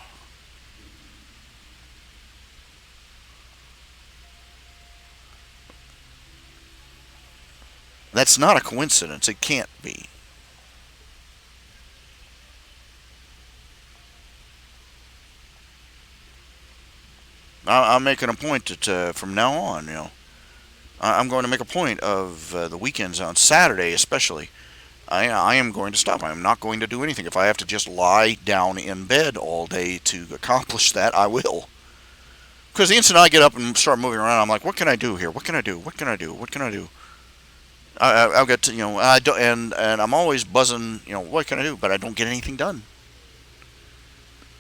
That's not a coincidence. It can't be. I'm making a point that from now on, I'm going to make a point of the weekends, on Saturday especially. I am going to stop. I'm not going to do anything. If I have to just lie down in bed all day to accomplish that, I will. Because the instant I get up and start moving around, I'm like, what can I do here? What can I do? What can I do? What can I do? I've got to, I don't, and I'm always buzzing, what can I do? But I don't get anything done.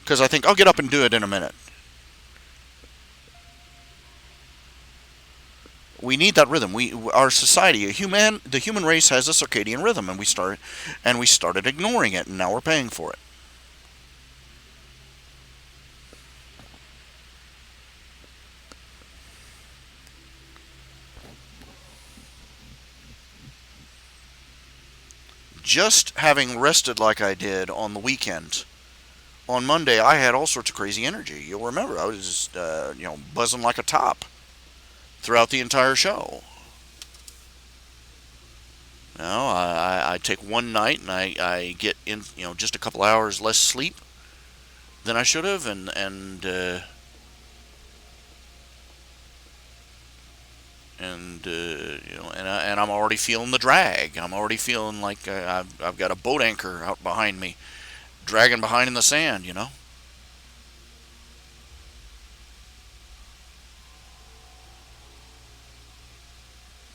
Because I think I'll get up and do it in a minute. We need that rhythm. Our society, the human race has a circadian rhythm, and we started ignoring it, and now we're paying for it. Just having rested like I did on the weekend, on Monday I had all sorts of crazy energy. You'll remember I was buzzing like a top throughout the entire show. Now I take one night and I get in just a couple hours less sleep than I should have, and I'm already feeling the drag. I'm already feeling like I've got a boat anchor out behind me, dragging behind in the sand.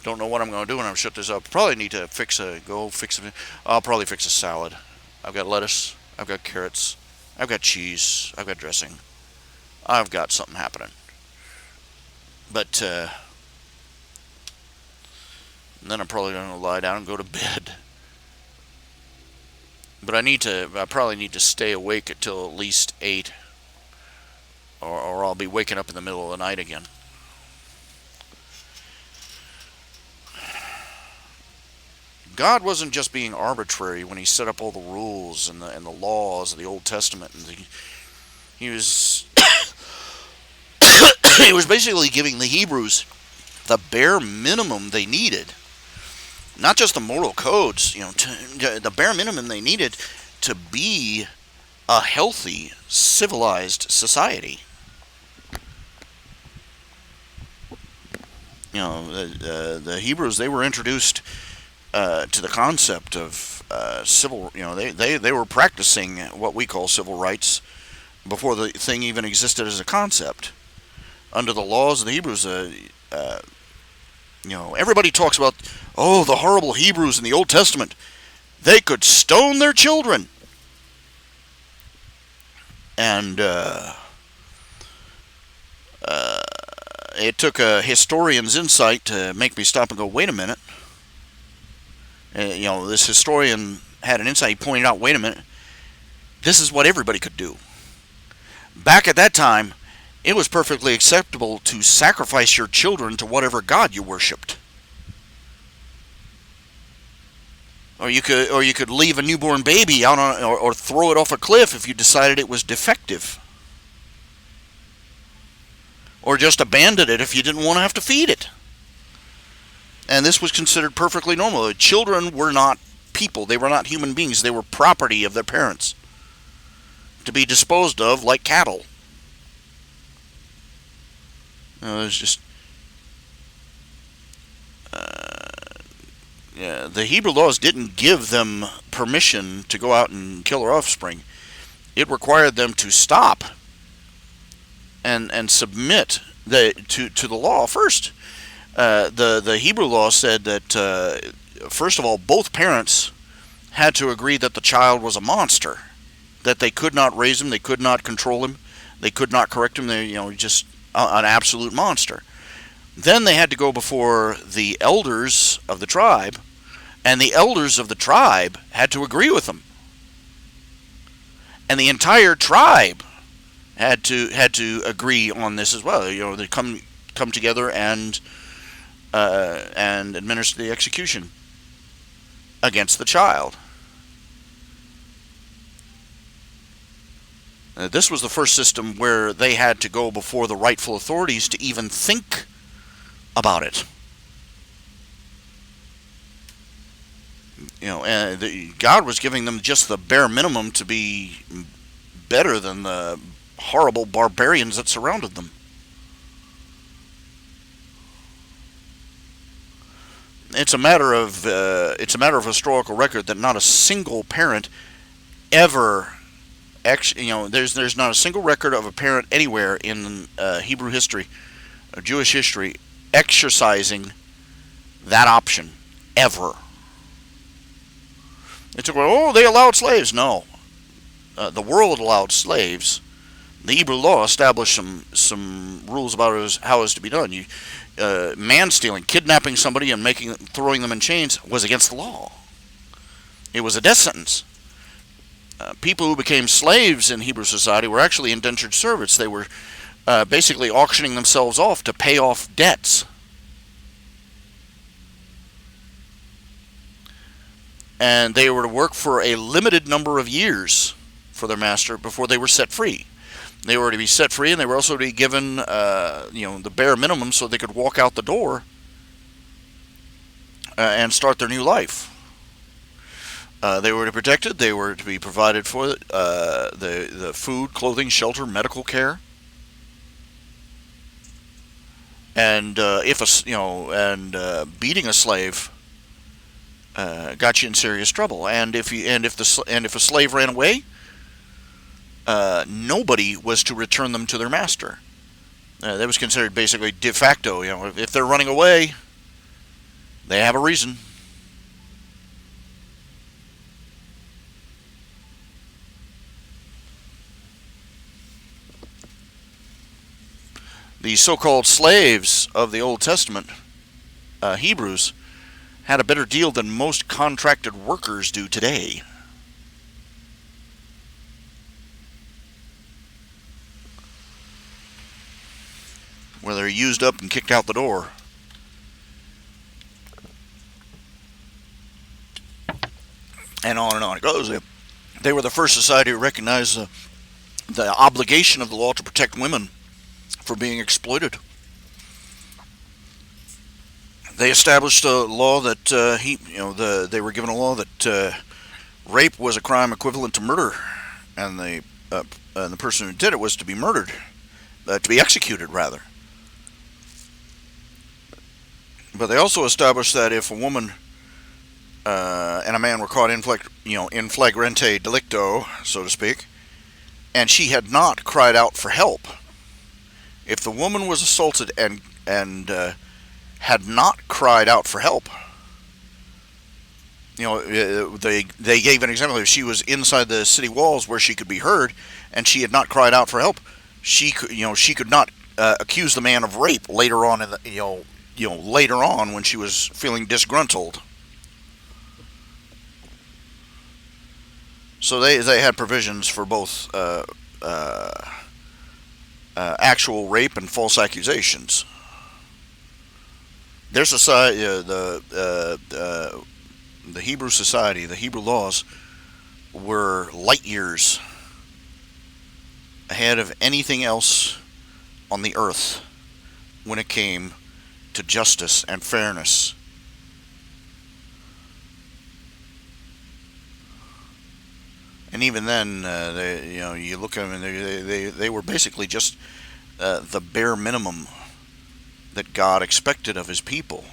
Don't know what I'm going to do when I shut this up. Probably need to I'll probably fix a salad. I've got lettuce. I've got carrots. I've got cheese. I've got dressing. I've got something happening. But then I'm probably going to lie down and go to bed. But I probably need to stay awake until at least 8. Or I'll be waking up in the middle of the night again. God wasn't just being arbitrary when he set up all the rules and the laws of the Old Testament. He was he was basically giving the Hebrews the bare minimum they needed. Not just the moral codes, the bare minimum they needed to be a healthy, civilized society. The Hebrews, they were introduced to the concept of civil. They were practicing what we call civil rights before the thing even existed as a concept. Under the laws of the Hebrews, everybody talks about, the horrible Hebrews in the Old Testament. They could stone their children. And it took a historian's insight to make me stop and go, wait a minute. This historian had an insight. He pointed out, wait a minute. This is what everybody could do. Back at that time, it was perfectly acceptable to sacrifice your children to whatever god you worshipped. Or you could leave a newborn baby out or throw it off a cliff if you decided it was defective. Or just abandon it if you didn't want to have to feed it. And this was considered perfectly normal. Children were not people. They were not human beings. They were property of their parents, to be disposed of like cattle. It's just... the Hebrew laws didn't give them permission to go out and kill their offspring. It required them to stop and submit to the law first. The Hebrew law said that, first of all, both parents had to agree that the child was a monster, that they could not raise him, they could not control him, they could not correct him. They, just an absolute monster. Then they had to go before the elders of the tribe, and the elders of the tribe had to agree with them. And the entire tribe had to agree on this as well. They come together and administer the execution against the child. This was the first system where they had to go before the rightful authorities to even think about it. God was giving them just the bare minimum to be better than the horrible barbarians that surrounded them. It's a matter of historical record that not a single parent ever, there's not a single record of a parent anywhere in Hebrew history, or Jewish history, exercising that option ever. They took, they allowed slaves. No, the world allowed slaves. The Hebrew law established some rules about how it was to be done. Man stealing, kidnapping somebody and throwing them in chains was against the law. It was a death sentence. People who became slaves in Hebrew society were actually indentured servants. They were basically auctioning themselves off to pay off debts. And they were to work for a limited number of years for their master before they were set free. They were to be set free, and they were also to be given, the bare minimum so they could walk out the door and start their new life. They were to be protected. They were to be provided for the food, clothing, shelter, medical care. And beating a slave got you in serious trouble. And if a slave ran away, nobody was to return them to their master. That was considered basically de facto. If they're running away, They have a reason. The so-called slaves of the Old Testament, Hebrews, had a better deal than most contracted workers do today. Where they're used up and kicked out the door. And on it goes. They were the first society to recognize the obligation of the law to protect women for being exploited. They established a law that they were given a law that rape was a crime equivalent to murder, and the person who did it was to be murdered, to be executed rather. But they also established that if a woman and a man were caught in flagrante delicto, so to speak, and she had not cried out for help, if the woman was assaulted and had not cried out for help, they gave an example. If she was inside the city walls where she could be heard and she had not cried out for help, she could not accuse the man of rape later on later on when she was feeling disgruntled. So they had provisions for both actual rape and false accusations. Their society, the Hebrew society, the Hebrew laws, were light years ahead of anything else on the earth when it came to justice and fairness. And even then, you look at them, and they were basically just the bare minimum that God expected of His people.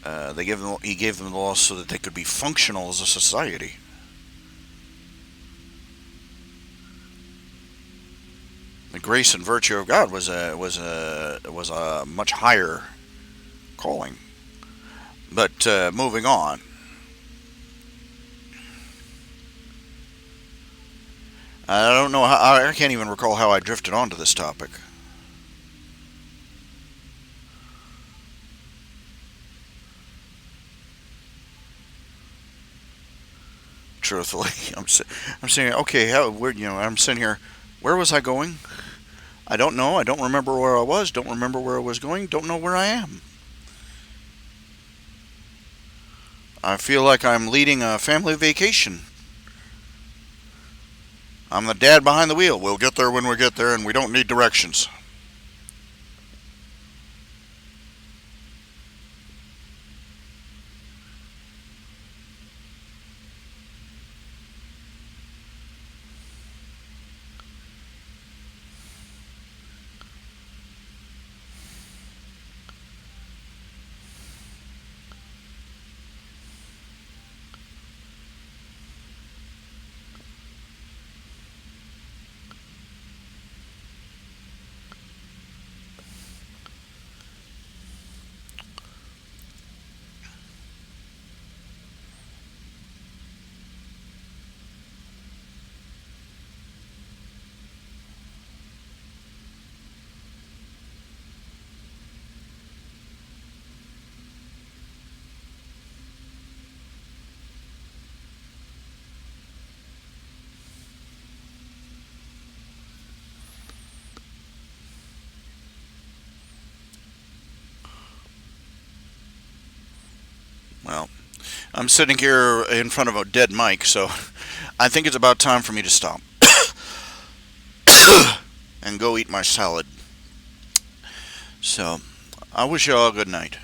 He gave them the law so that they could be functional as a society. The grace and virtue of God was a much higher calling. But moving on. I don't know I can't even recall how I drifted onto this topic. Truthfully, I'm saying, okay, I'm sitting here. Where was I going? I don't know. I don't remember where I was. Don't remember where I was going. Don't know where I am. I feel like I'm leading a family vacation. I'm the dad behind the wheel. We'll get there when we get there, and we don't need directions. Well, I'm sitting here in front of a dead mic, so I think it's about time for me to stop and go eat my salad. So, I wish you all a good night.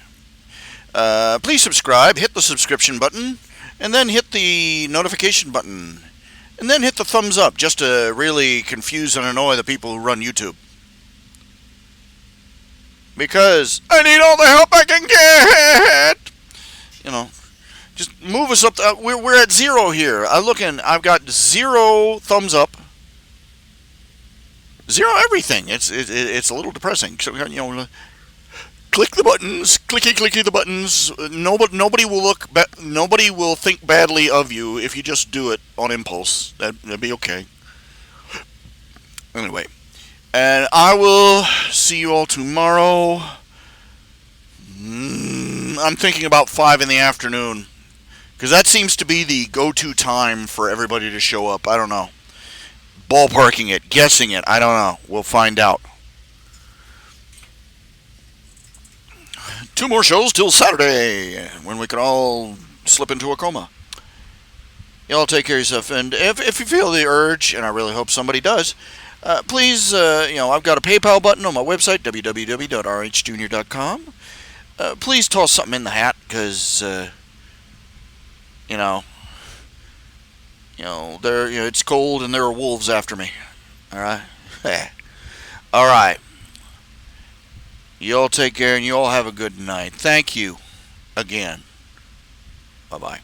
Please subscribe, hit the subscription button, and then hit the notification button, and then hit the thumbs up just to really confuse and annoy the people who run YouTube. Because I need all the help I can get! Just move us up. We're at 0 here. I've got 0 thumbs up, 0 everything. It's a little depressing. So, click the buttons, clicky the buttons. Nobody will nobody will think badly of you if you just do it on impulse. That'd be okay. Anyway, and I will see you all tomorrow. I'm thinking about 5 in the afternoon because that seems to be the go-to time for everybody to show up. I don't know. Ballparking it, guessing it. I don't know. We'll find out. 2 more shows till Saturday when we can all slip into a coma. Y'all take care of yourself, and if you feel the urge, and I really hope somebody does, please, I've got a PayPal button on my website, www.rhjunior.com. Please toss something in the hat, because, it's cold and there are wolves after me. All right? All right. You all take care and you all have a good night. Thank you again. Bye-bye.